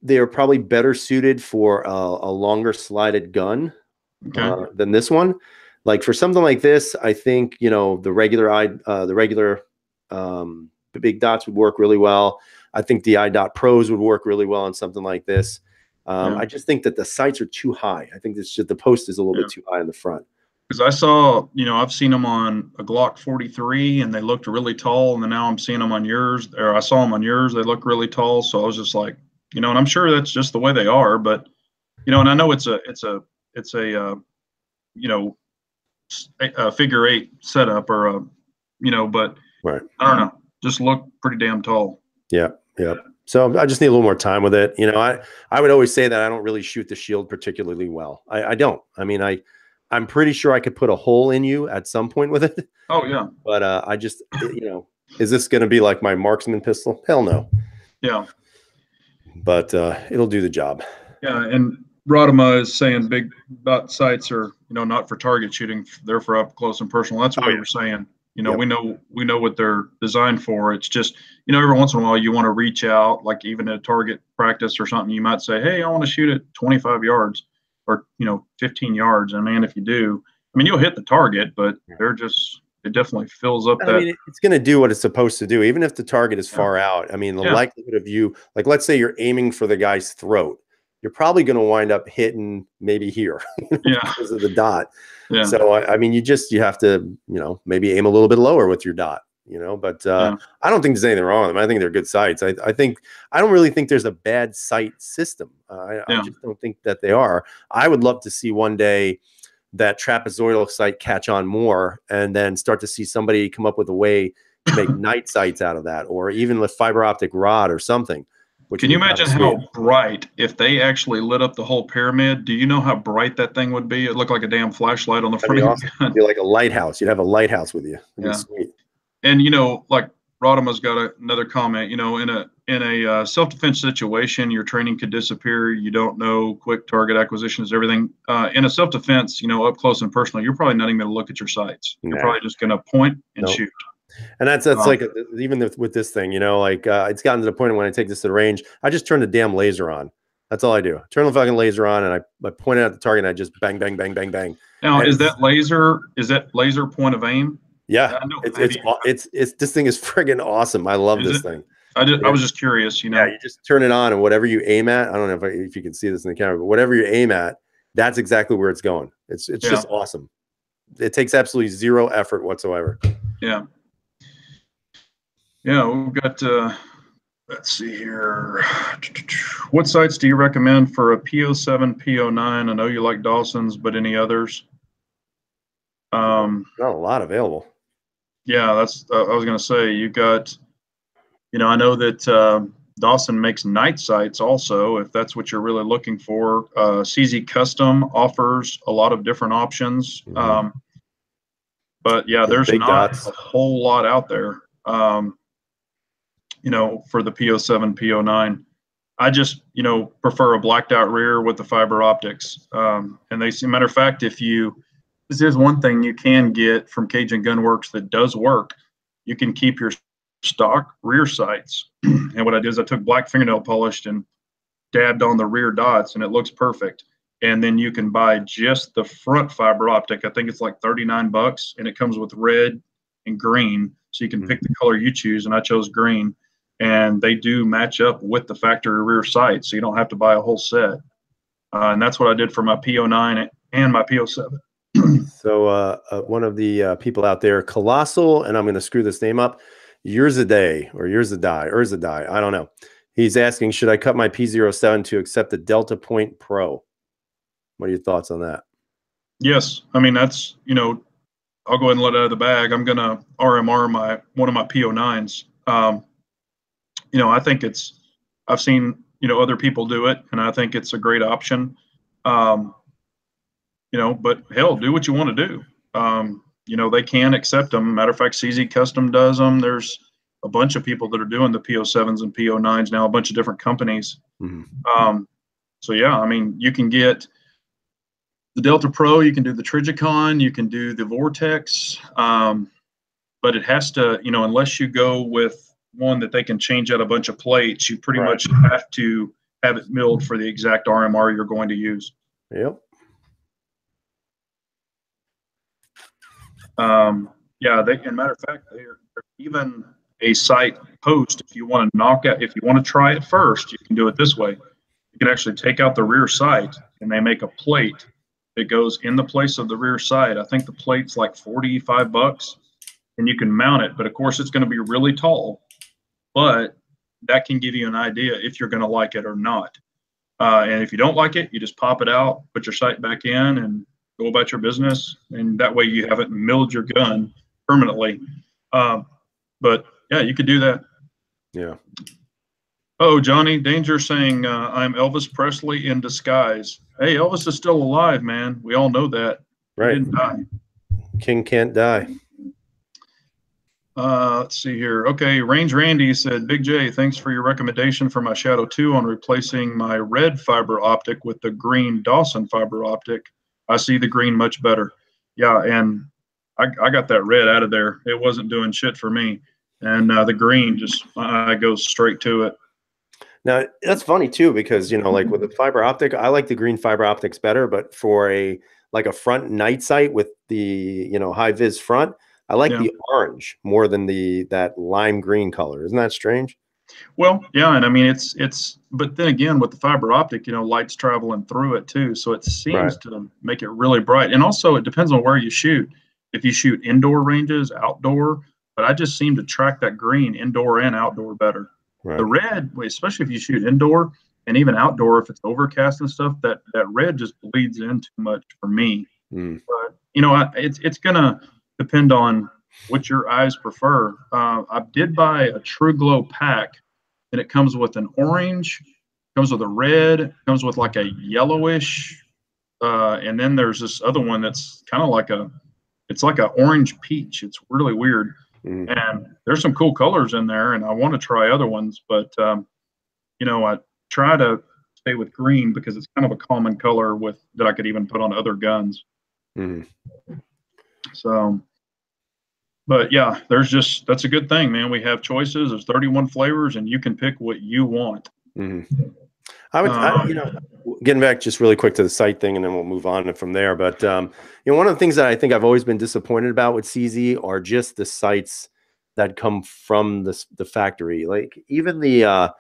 they are probably better suited for a longer slided gun than this one. Like for something like this, I think the regular the big dots would work really well. I think the iDot Pros would work really well on something like this. I just think that the sights are too high. I think the post is a little bit too high in the front. Because I saw, I've seen them on a Glock 43 and they looked really tall, and then now I'm seeing them on yours, or I saw them on yours, they look really tall. So I was just like, and I'm sure that's just the way they are, but and I know it's a figure 8 setup, or but right. I don't know, just look pretty damn tall. Yeah. So I just need a little more time with it. I would always say that I don't really shoot the shield particularly well. I don't. I mean, I'm pretty sure I could put a hole in you at some point with it. Oh yeah. But I just, is this going to be like my marksman pistol? Hell no. Yeah. But it'll do the job. Yeah. And Rodema is saying big dot sights are, not for target shooting. They're for up close and personal. That's what we were saying. We know what they're designed for. It's just, every once in a while you want to reach out, like even at a target practice or something, you might say, hey, I want to shoot at 25 yards or, 15 yards. And man, if you do, I mean, you'll hit the target, but it definitely fills up that. I mean, it's going to do what it's supposed to do, even if the target is far out. I mean, the likelihood of you, like, let's say you're aiming for the guy's throat, you're probably going to wind up hitting maybe here because of the dot. Yeah. So, I mean, you have to, maybe aim a little bit lower with your dot, but I don't think there's anything wrong with them. I think they're good sights. I don't really think there's a bad sight system. I just don't think that they are. I would love to see one day that trapezoidal sight catch on more, and then start to see somebody come up with a way to make night sights out of that, or even with fiber optic rod or something. Can you imagine how bright, if they actually lit up the whole pyramid? Do you know how bright that thing would be? It looked like a damn flashlight on the front of your gun. It'd be like a lighthouse. You'd have a lighthouse with you. It'd be sweet. And like Rodema's got another comment. In a self-defense situation, your training could disappear. You don't know quick target acquisitions, everything. In a self-defense, up close and personal, you're probably not even going to look at your sights. You're probably just going to point and shoot. And that's like, even with this thing, it's gotten to the point when I take this to the range, I just turn the damn laser on. That's all I do. Turn the fucking laser on, and I point it at the target, and I just bang, bang, bang, bang, bang. Now, is that laser point of aim? Yeah, it's this thing is friggin' awesome. I love this thing. I was just curious, Yeah, you just turn it on, and whatever you aim at, I don't know if you can see this in the camera, but whatever you aim at, that's exactly where it's going. It's just awesome. It takes absolutely zero effort whatsoever. Yeah. Yeah, we've got let's see here. What sites do you recommend for a P07, P09? I know you like Dawson's, but any others? Not a lot available. Yeah, that's. I was going to say you got. I know that Dawson makes night sights also. If that's what you're really looking for, CZ Custom offers a lot of different options. But yeah, there's big not dots. a whole lot out there. For the P07, P09. I just, prefer a blacked out rear with the fiber optics. And matter of fact, this is one thing you can get from Cajun Gun Works that does work. You can keep your stock rear sights. And what I did is I took black fingernail polish and dabbed on the rear dots, and it looks perfect. And then you can buy just the front fiber optic. I think it's like $39, and it comes with red and green. So you can pick the color you choose, and I chose green. And they do match up with the factory rear sight, so you don't have to buy a whole set. And that's what I did for my P09 and my P07. So one of the people out there, Colossal, and I'm going to screw this name up, Years a Day or Years a Die, I don't know. He's asking, should I cut my P07 to accept the Delta Point Pro? What are your thoughts on that? Yes. I mean, that's, I'll go ahead and let it out of the bag. I'm going to RMR one of my P09s. I think I've seen, other people do it, and I think it's a great option. But hell, do what you want to do. They can accept them. Matter of fact, CZ Custom does them. There's a bunch of people that are doing the P07s and P09s now, a bunch of different companies. So yeah, I mean, you can get the Delta Pro, you can do the Trigicon, you can do the Vortex, but it has to, unless you go with one that they can change out a bunch of plates, you pretty much have to have it milled for the exact RMR you're going to use. Yep. Yeah, and matter of fact, they're even a site post. If you want to try it first, you can do it this way. You can actually take out the rear sight, and they make a plate that goes in the place of the rear sight. I think the plate's like $45, and you can mount it. But of course, it's going to be really tall. But that can give you an idea if you're going to like it or not. And if you don't like it, you just pop it out, put your sight back in, and go about your business. And that way you haven't milled your gun permanently. But yeah, you could do that. Yeah. Oh, Johnny Danger saying, I'm Elvis Presley in disguise. Hey, Elvis is still alive, man. We all know that. Right. He didn't die. King can't die. Let's see here. Okay, Range Randy said, Big J, thanks for your recommendation for my Shadow 2 on replacing my red fiber optic with the green Dawson fiber optic. I see the green much better. Yeah, and I got that red out of there. It wasn't doing shit for me. And the green just goes straight to it. Now, that's funny, too, because, like with the fiber optic, I like the green fiber optics better, but for a front night sight with the, high vis front, I like the orange more than that lime green color. Isn't that strange? Well, yeah, and I mean but then again with the fiber optic, light's traveling through it too, so it seems to make it really bright. And also it depends on where you shoot. If you shoot indoor ranges, outdoor, but I just seem to track that green indoor and outdoor better. Right. The red, especially if you shoot indoor and even outdoor, if it's overcast and stuff, that red just bleeds in too much for me. But it's gonna depend on what your eyes prefer. I did buy a True Glow pack, and it comes with an orange, comes with a red, comes with like a yellowish, and then there's this other one that's kind of it's like an orange peach. It's really weird. And there's some cool colors in there, and I want to try other ones, but I try to stay with green because it's kind of a common color that I could even put on other guns. So, but yeah, that's a good thing, man. We have choices. There's 31 flavors, and you can pick what you want. I would, getting back just really quick to the sight thing, and then we'll move on from there. But one of the things that I think I've always been disappointed about with CZ are just the sights that come from the factory. Like even the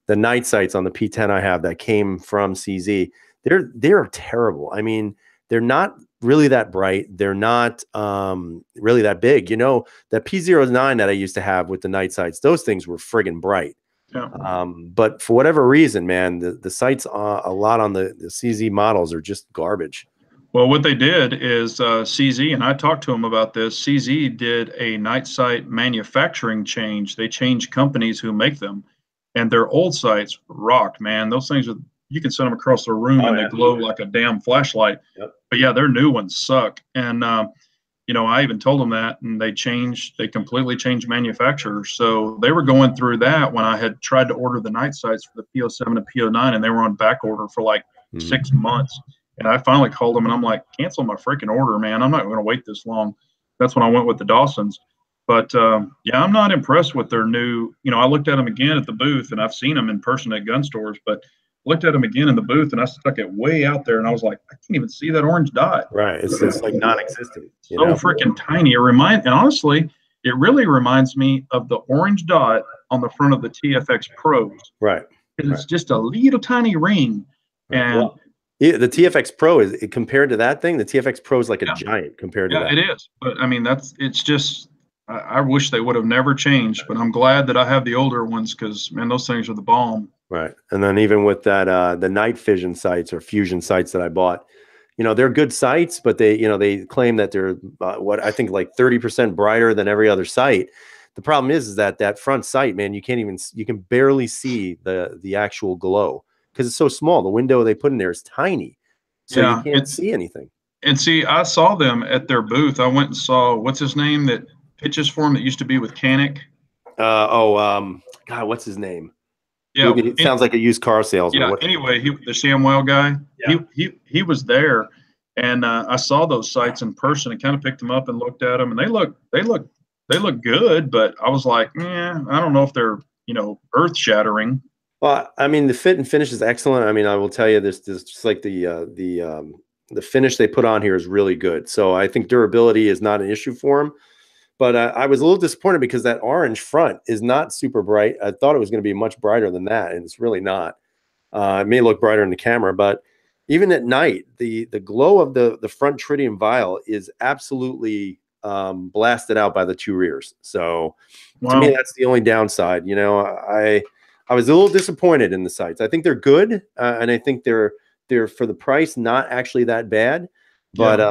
night sights on the P10 I have that came from CZ, they're terrible. I mean, they're not really that bright. They're not really that big. That P09 that I used to have with the night sights, those things were friggin' bright. Yeah. But for whatever reason, man, the sights a lot on the CZ models are just garbage. Well, what they did is CZ, and I talked to them about this. CZ did a night sight manufacturing change. They changed companies who make them, and their old sights rocked, man. Those things are, you can send them across the room and they glow like a damn flashlight. Yep. But yeah, their new ones suck. And I even told them that, and they completely changed manufacturers. So they were going through that when I had tried to order the night sights for the P07 and P09, and they were on back order for like 6 months. And I finally called them and I'm like, cancel my freaking order, man. I'm not going to wait this long. That's when I went with the Dawsons. But yeah, I'm not impressed with their new, I looked at them again at the booth, and I've seen them in person at gun stores, but looked at them again in the booth and I stuck it way out there and I was like, I can't even see that orange dot. Right. It's like non-existent. So freaking tiny. And honestly, it really reminds me of the orange dot on the front of the TFX Pros. Right. It's just a little tiny ring. And the TFX Pro is compared to that thing. The TFX Pro is like a giant compared to that. Yeah, it is. But I mean, it's just, I wish they would have never changed, but I'm glad that I have the older ones because, man, those things are the bomb. Right. And then even with that, the night vision sights or fusion sights that I bought, they're good sights, but they claim that they're what I think like 30% brighter than every other sight. The problem is that front sight, man, you can barely see the actual glow because it's so small. The window they put in there is tiny, so you can't see anything. And see, I saw them at their booth. I went and saw, what's his name that pitches for him that used to be with Canic? God, what's his name? Yeah, it sounds like a used car salesman. Yeah. Anyway, the ShamWow guy. Yeah. He was there, and I saw those sights in person and kind of picked them up and looked at them, and they look good. But I was like, I don't know if they're earth shattering. Well, I mean, the fit and finish is excellent. I mean, I will tell you this just like the finish they put on here is really good. So I think durability is not an issue for them. But I was a little disappointed because that orange front is not super bright. I thought it was going to be much brighter than that, and it's really not. It may look brighter in the camera, but even at night, the glow of the front tritium vial is absolutely blasted out by the two rears. So to me, that's the only downside. I was a little disappointed in the sights. I think they're good, and I think they're for the price not actually that bad, but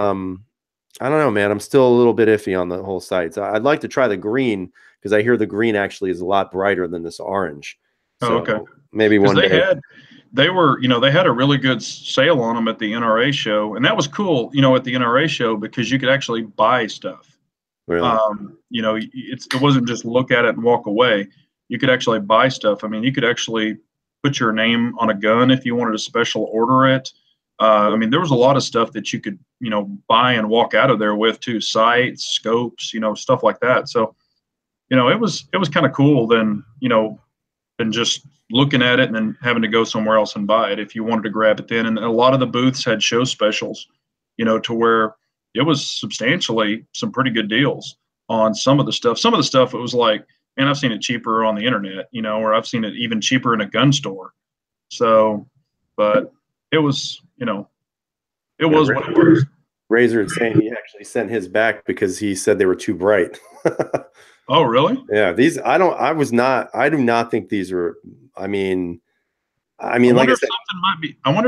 I don't know, man. I'm still a little bit iffy on the whole sights. I'd like to try the green because I hear the green actually is a lot brighter than this orange. So okay. Maybe one day. They had a really good sale on them at the NRA show, and that was cool, at the NRA show because you could actually buy stuff. Really? It wasn't just look at it and walk away. You could actually buy stuff. I mean, you could actually put your name on a gun if you wanted to special order it. I mean, there was a lot of stuff that you could, buy and walk out of there with too, sights, scopes, stuff like that. So, it was kind of cool than just looking at it and then having to go somewhere else and buy it if you wanted to grab it then. And a lot of the booths had show specials, to where it was substantially some pretty good deals on some of the stuff. Some of the stuff, it was like, man, I've seen it cheaper on the internet, or I've seen it even cheaper in a gun store. So, but it was, it was what it was. Razor is saying he actually sent his back because he said they were too bright. Oh, really? Yeah. I do not think these are, I wonder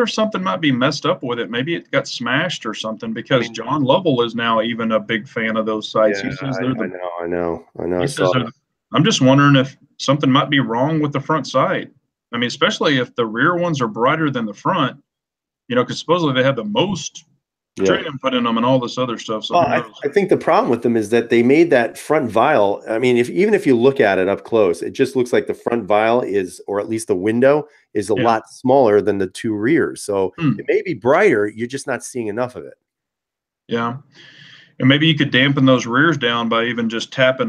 if something might be messed up with it. Maybe it got smashed or something because John Lovell is now even a big fan of those sights. Yeah, He says I know. I'm just wondering if something might be wrong with the front sight. I mean, especially if the rear ones are brighter than the front, because supposedly they have the most tritium put in them and all this other stuff. So I think the problem with them is that they made that front vial. I mean, even if you look at it up close, it just looks like the front vial is, or at least the window is a lot smaller than the two rears. So it may be brighter. You're just not seeing enough of it. Yeah. And maybe you could dampen those rears down by even just tapping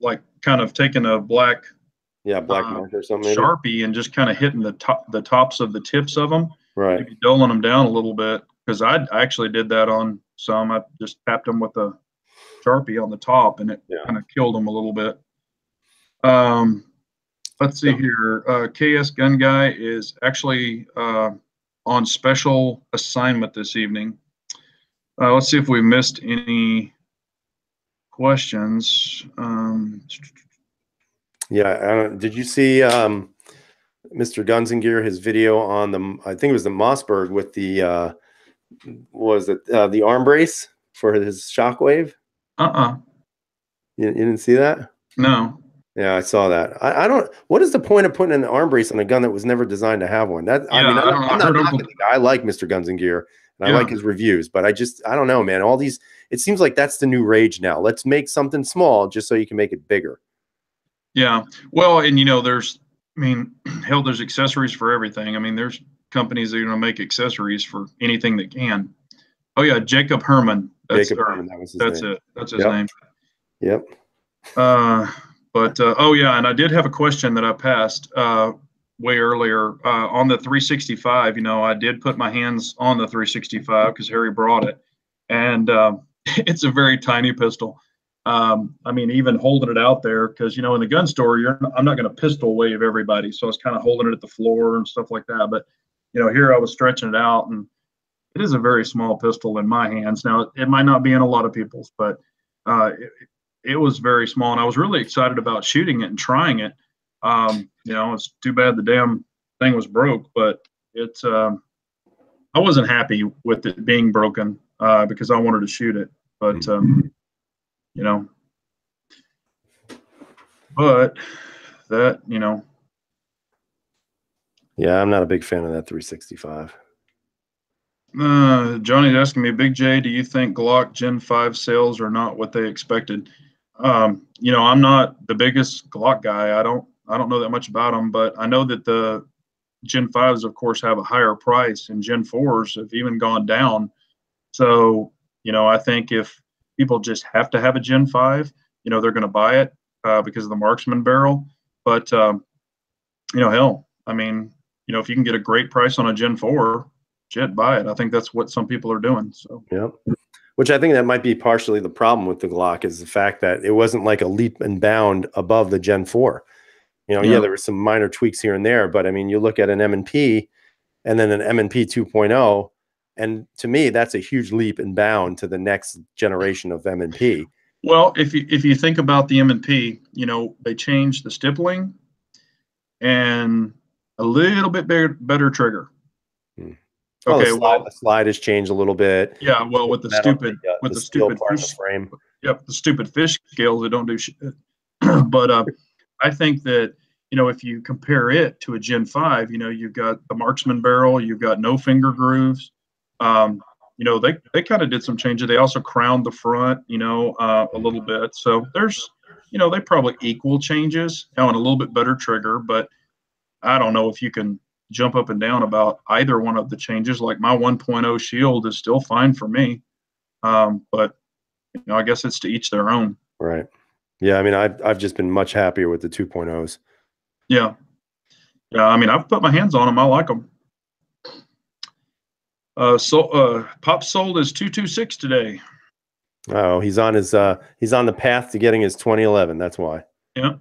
like kind of taking a black marker or something, Sharpie, and just kind of hitting the tops of the tips of them. Right. Maybe dulling them down a little bit. Because I actually did that on some. I just tapped them with a Sharpie on the top, and it kind of killed them a little bit. Let's see here. Ksgunguy is actually on special assignment this evening. Let's see if we missed any questions. Yeah. Did you see Mr. Gunzengear, his video on I think it was the Mossberg with the was it the arm brace for his shockwave? You didn't see that? No. Yeah, I saw that. I don't. What is the point of putting an arm brace on a gun that was never designed to have one? I mean, Yeah, I don't know. I'm I not heard knocking the guy. I like Mr. Guns and Gear, and I Yeah. like his reviews, but I don't know, man. All these, it seems like that's the new rage now. Let's make something small just so you can make it bigger. Yeah. Well, and I mean, hell, there's accessories for everything. I mean, there's companies that are going to make accessories for anything that can. Oh yeah, Jacob Herman. Jacob Herman, that was his name. It. That's his name. Yep. Oh yeah, and I did have a question that I passed way earlier on the 365. I did put my hands on the 365 because Harry brought it, and it's a very tiny pistol. I mean, even holding it out there, because in the gun store, I'm not going to pistol wave everybody, so I was kind of holding it at the floor and stuff like that. But here I was stretching it out, and it is a very small pistol in my hands. Now, it might not be in a lot of people's, but it was very small, and I was really excited about shooting it and trying it. It's too bad the damn thing was broke, but it's I wasn't happy with it being broken because I wanted to shoot it, but but that Yeah, I'm not a big fan of that 365. Johnny's asking me, Big J, do you think Glock Gen 5 sales are not what they expected? I'm not the biggest Glock guy. I don't know that much about them, but I know that the Gen 5s, of course, have a higher price, and Gen 4s have even gone down. So, I think if people just have to have a Gen 5, they're going to buy it because of the marksman barrel. But, hell, I mean, if you can get a great price on a Gen 4, shit, buy it. I think that's what some people are doing. So, yep. Which I think that might be partially the problem with the Glock is the fact that it wasn't like a leap and bound above the Gen 4. Yeah, there were some minor tweaks here and there, but I mean, you look at an M&P and then an M&P 2.0, and to me, that's a huge leap and bound to the next generation of M&P. Well, if you think about the M&P, they changed the stippling and a little bit better trigger. Okay, the slide has changed a little bit. Yeah, well, with the stupid fish frame. Yep, the stupid fish scales that don't do shit. But I think that if you compare it to a Gen 5, you've got the marksman barrel, you've got no finger grooves. They kind of did some changes. They also crowned the front, a little bit. So there's, they probably equal changes, and a little bit better trigger. But I don't know if you can jump up and down about either one of the changes. Like my 1.0 shield is still fine for me, but I guess it's to each their own. Right. Yeah. I mean, I've just been much happier with the 2.0s. Yeah. Yeah. I mean, I've put my hands on them. I like them. Pop sold his 226 today. Oh, he's on the path to getting his 2011. That's why. Yeah.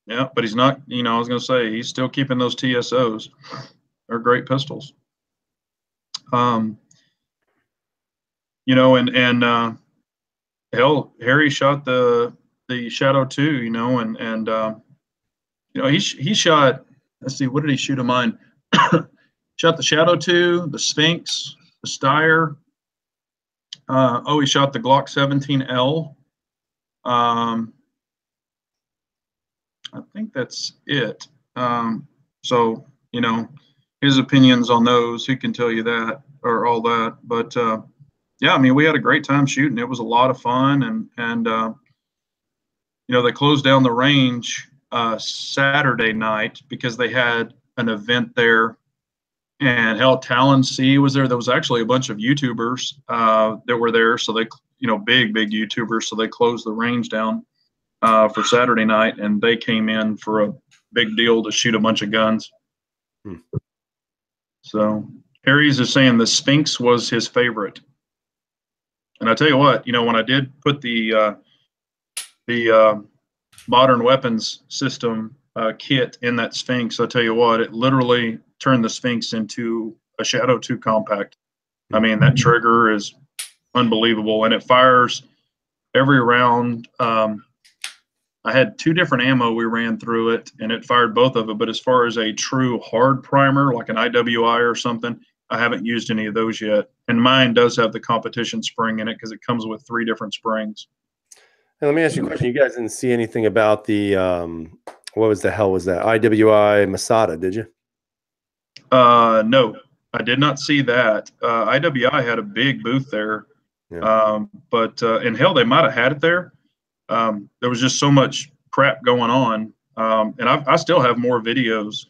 Yeah. But he's not, I was going to say, he's still keeping those TSOs. They're great pistols. And hell, Harry shot the Shadow 2, and he shot, let's see, what did he shoot of mine? Shot the Shadow 2, the Sphinx, the Steyr. He shot the Glock 17L. I think that's it. So, his opinions on those, he can tell you that or all that. But yeah, I mean, we had a great time shooting. It was a lot of fun, and they closed down the range Saturday night because they had an event there. And hell, Talon C was there. There was actually a bunch of YouTubers that were there. So they, big YouTubers. So they closed the range down for Saturday night, and they came in for a big deal to shoot a bunch of guns. So Harry's is saying the Sphinx was his favorite. And I tell you what, when I did put the modern weapons system kit in that Sphinx, I tell you what, it literally turned the Sphinx into a Shadow 2 compact. I mean, that trigger is unbelievable, and it fires every round I had two different ammo we ran through it, and it fired both of it. But as far as a true hard primer, like an IWI or something, I haven't used any of those yet. And mine does have the competition spring in it because it comes with 3 different springs. Hey, let me ask you a question. You guys didn't see anything about the what was the hell was that? IWI Masada, did you? No, I did not see that. IWI had a big booth there, Yeah. but and hell, they might have had it there. There was just so much crap going on, and I still have more videos,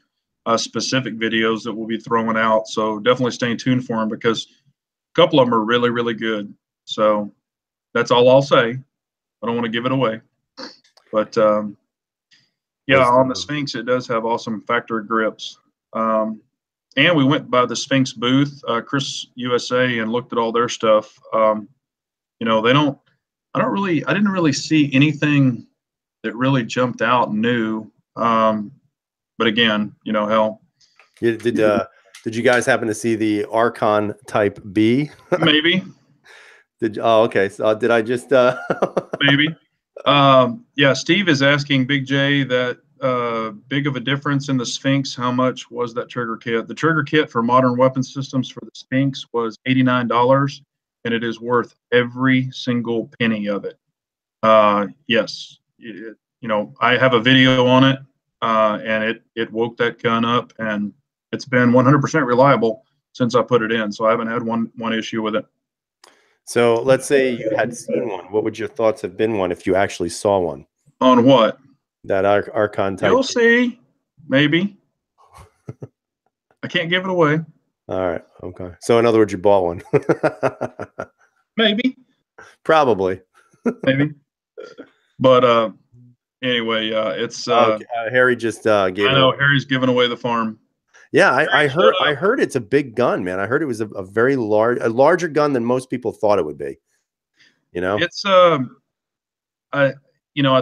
specific videos that we'll be throwing out. So definitely stay tuned for them because a couple of them are really, really good. So that's all I'll say. I don't want to give it away, but yeah, Was on the Sphinx, it does have awesome factory grips. And we went by the Sphinx booth, Chris USA, and looked at all their stuff. You know, I didn't really see anything that really jumped out new. But again, you know, hell, did you guys happen to see the Archon Type B? maybe, Okay. So did I just maybe. Yeah, Steve is asking Big J that big of a difference in the Sphinx. How much was that trigger kit? The trigger kit for modern weapon systems for the Sphinx was $89, and it is worth every single penny of it. Yes, you know, I have a video on it, and it woke that gun up, and it's been 100% reliable since I put it in. So I haven't had one issue with it. So let's say you had seen one. What would your thoughts have been one if you actually saw one? On what? That Archon Type. You'll see. Maybe. I can't give it away. All right. Okay. So in other words, you bought one. Maybe. Probably. Maybe. But anyway, it's Harry just gave I know Harry's giving away the farm. Yeah, I heard it's a big gun, man. I heard it was a very larger gun than most people thought it would be. You know? It's I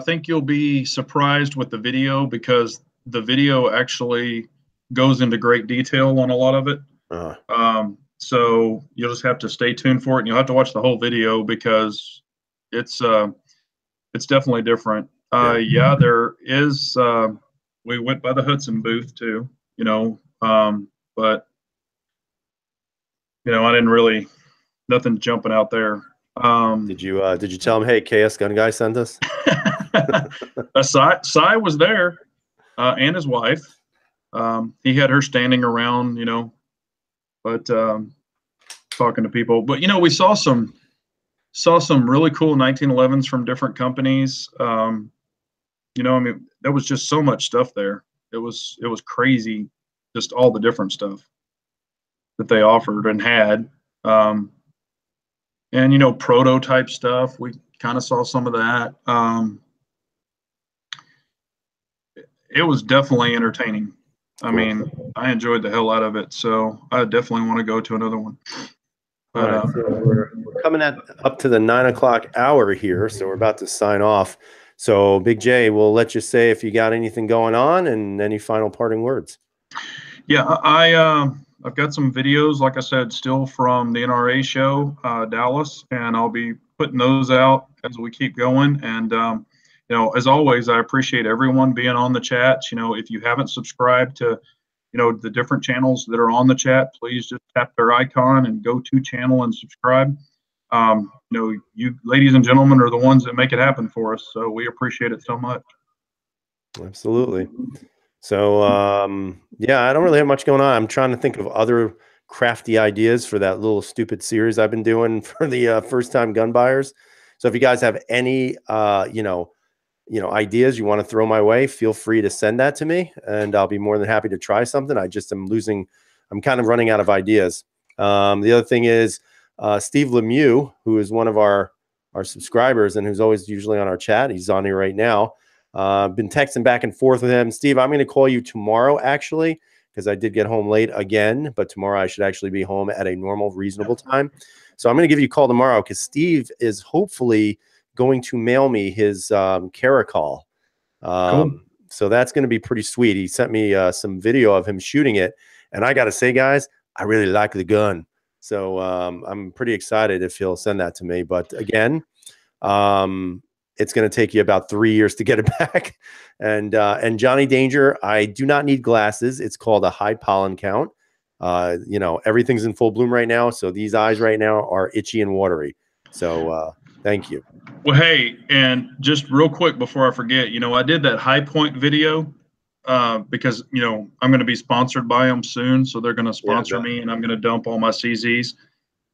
think you'll be surprised with the video because the video actually goes into great detail on a lot of it. So you'll just have to stay tuned for it, and you'll have to watch the whole video because it's definitely different. Yeah, there is. We went by the Hudson booth too, you know, but you know, I didn't really nothing jumping out there. Did you tell him, hey, Ksgunguy sent us? Cy was there, and his wife. He had her standing around, you know, but talking to people. But you know, we saw some really cool 1911s from different companies. You know, I mean, there was just so much stuff there. It was crazy, just all the different stuff that they offered and had. And you know, prototype stuff. We kind of saw some of that. It was definitely entertaining. I mean, I enjoyed the hell out of it. So I definitely want to go to another one. But all right, so we're coming up to the 9 o'clock hour here, so we're about to sign off. So Big J, we'll let you say if you got anything going on and any final parting words. Yeah, I've got some videos, like I said, still from the NRA show, Dallas, and I'll be putting those out as we keep going. And you know, as always, I appreciate everyone being on the chat. You know, if you haven't subscribed to, you know, the different channels that are on the chat, please just tap their icon and go to channel and subscribe. You know, you ladies and gentlemen are the ones that make it happen for us. So we appreciate it so much. Absolutely. So yeah, I don't really have much going on. I'm trying to think of other crafty ideas for that little stupid series I've been doing for the first time gun buyers. So if you guys have any you know, ideas you want to throw my way, feel free to send that to me and I'll be more than happy to try something. I'm kind of running out of ideas. The other thing is Steve Lemieux, who is one of our subscribers and who's always usually on our chat. He's on here right now. Been texting back and forth with him. Steve, I'm going to call you tomorrow, actually, because I did get home late again, but tomorrow I should actually be home at a normal, reasonable time. So I'm going to give you a call tomorrow because Steve is hopefully going to mail me his Caracol. Cool. So that's going to be pretty sweet. He sent me some video of him shooting it. And I got to say, guys, I really like the gun. So I'm pretty excited if he'll send that to me. But again, it's going to take you about 3 years to get it back. And Johnny Danger, I do not need glasses. It's called a high pollen count. You know, everything's in full bloom right now. So these eyes right now are itchy and watery. So thank you. Well, hey, and just real quick before I forget, you know, I did that High Point video because, you know, I'm going to be sponsored by them soon. So they're going to sponsor me and I'm going to dump all my CZs.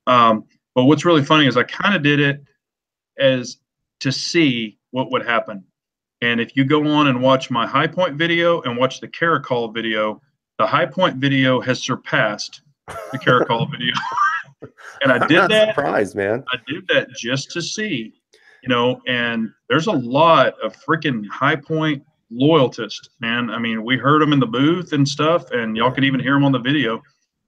But what's really funny is I kind of did it as to see what would happen. And if you go on and watch my High Point video and watch the Caracol video, the High Point video has surpassed the Caracol video. And I did that. Surprised, man. I did that just to see, you know, and there's a lot of freaking High Point loyalists, man. I mean, we heard them in the booth and stuff, and y'all could even hear them on the video.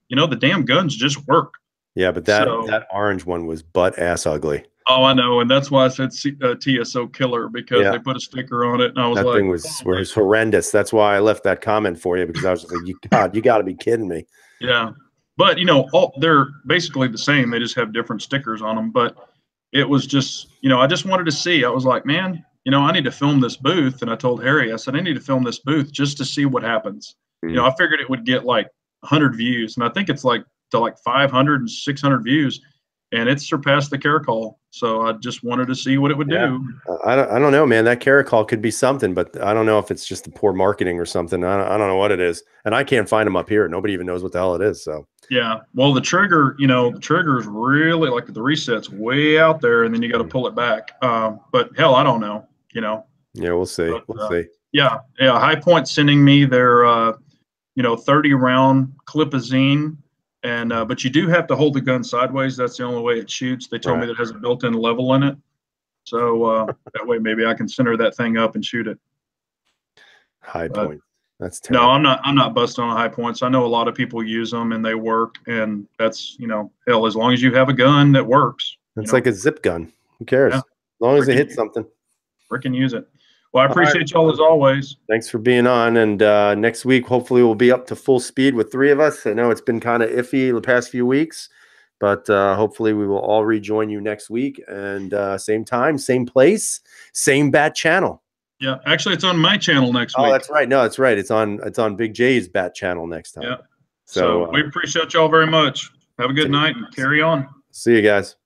You know, the damn guns just work. Yeah, but that orange one was butt ass ugly. Oh, I know, and that's why I said TSO killer, because they put a sticker on it, and I was that like, thing was horrendous. That's why I left that comment for you, because I was just like, you got to be kidding me. Yeah, but you know, they're basically the same. They just have different stickers on them. But it was just, you know, I just wanted to see. I was like, man, you know, I need to film this booth, and I told Harry, I said, I need to film this booth just to see what happens. You know, I figured it would get like 100 views, and I think it's like to like 500 and 600 views, and it surpassed the Caracol. So I just wanted to see what it would do. I don't know, man. That Caracol could be something, but I don't know if it's just the poor marketing or something. I don't know what it is, and I can't find them up here. Nobody even knows what the hell it is. So yeah, well, the trigger, you know, the trigger is really like the reset's way out there, and then you got to pull it back. But hell, I don't know. You know. Yeah, we'll see. We'll see. Yeah. High Point sending me their, you know, 30 round clipazine. And but you do have to hold the gun sideways. That's the only way it shoots. They told me that it has a built-in level in it, so that way maybe I can center that thing up and shoot it. High Point. That's terrible. No, I'm not busting on High Points. I know a lot of people use them and they work, and that's, you know, hell, as long as you have a gun that works. It's like a zip gun. Who cares? As long as it hits something. Freaking use it. Well, I appreciate y'all as always. Thanks for being on. And next week, hopefully, we'll be up to full speed with 3 of us. I know it's been kind of iffy the past few weeks, but hopefully we will all rejoin you next week. And same time, same place, same bat channel. Yeah, actually, it's on my channel next week. Oh, that's right. No, that's right. It's on Big J's bat channel next time. Yeah. So we appreciate y'all very much. Have a good night and carry on. See you guys.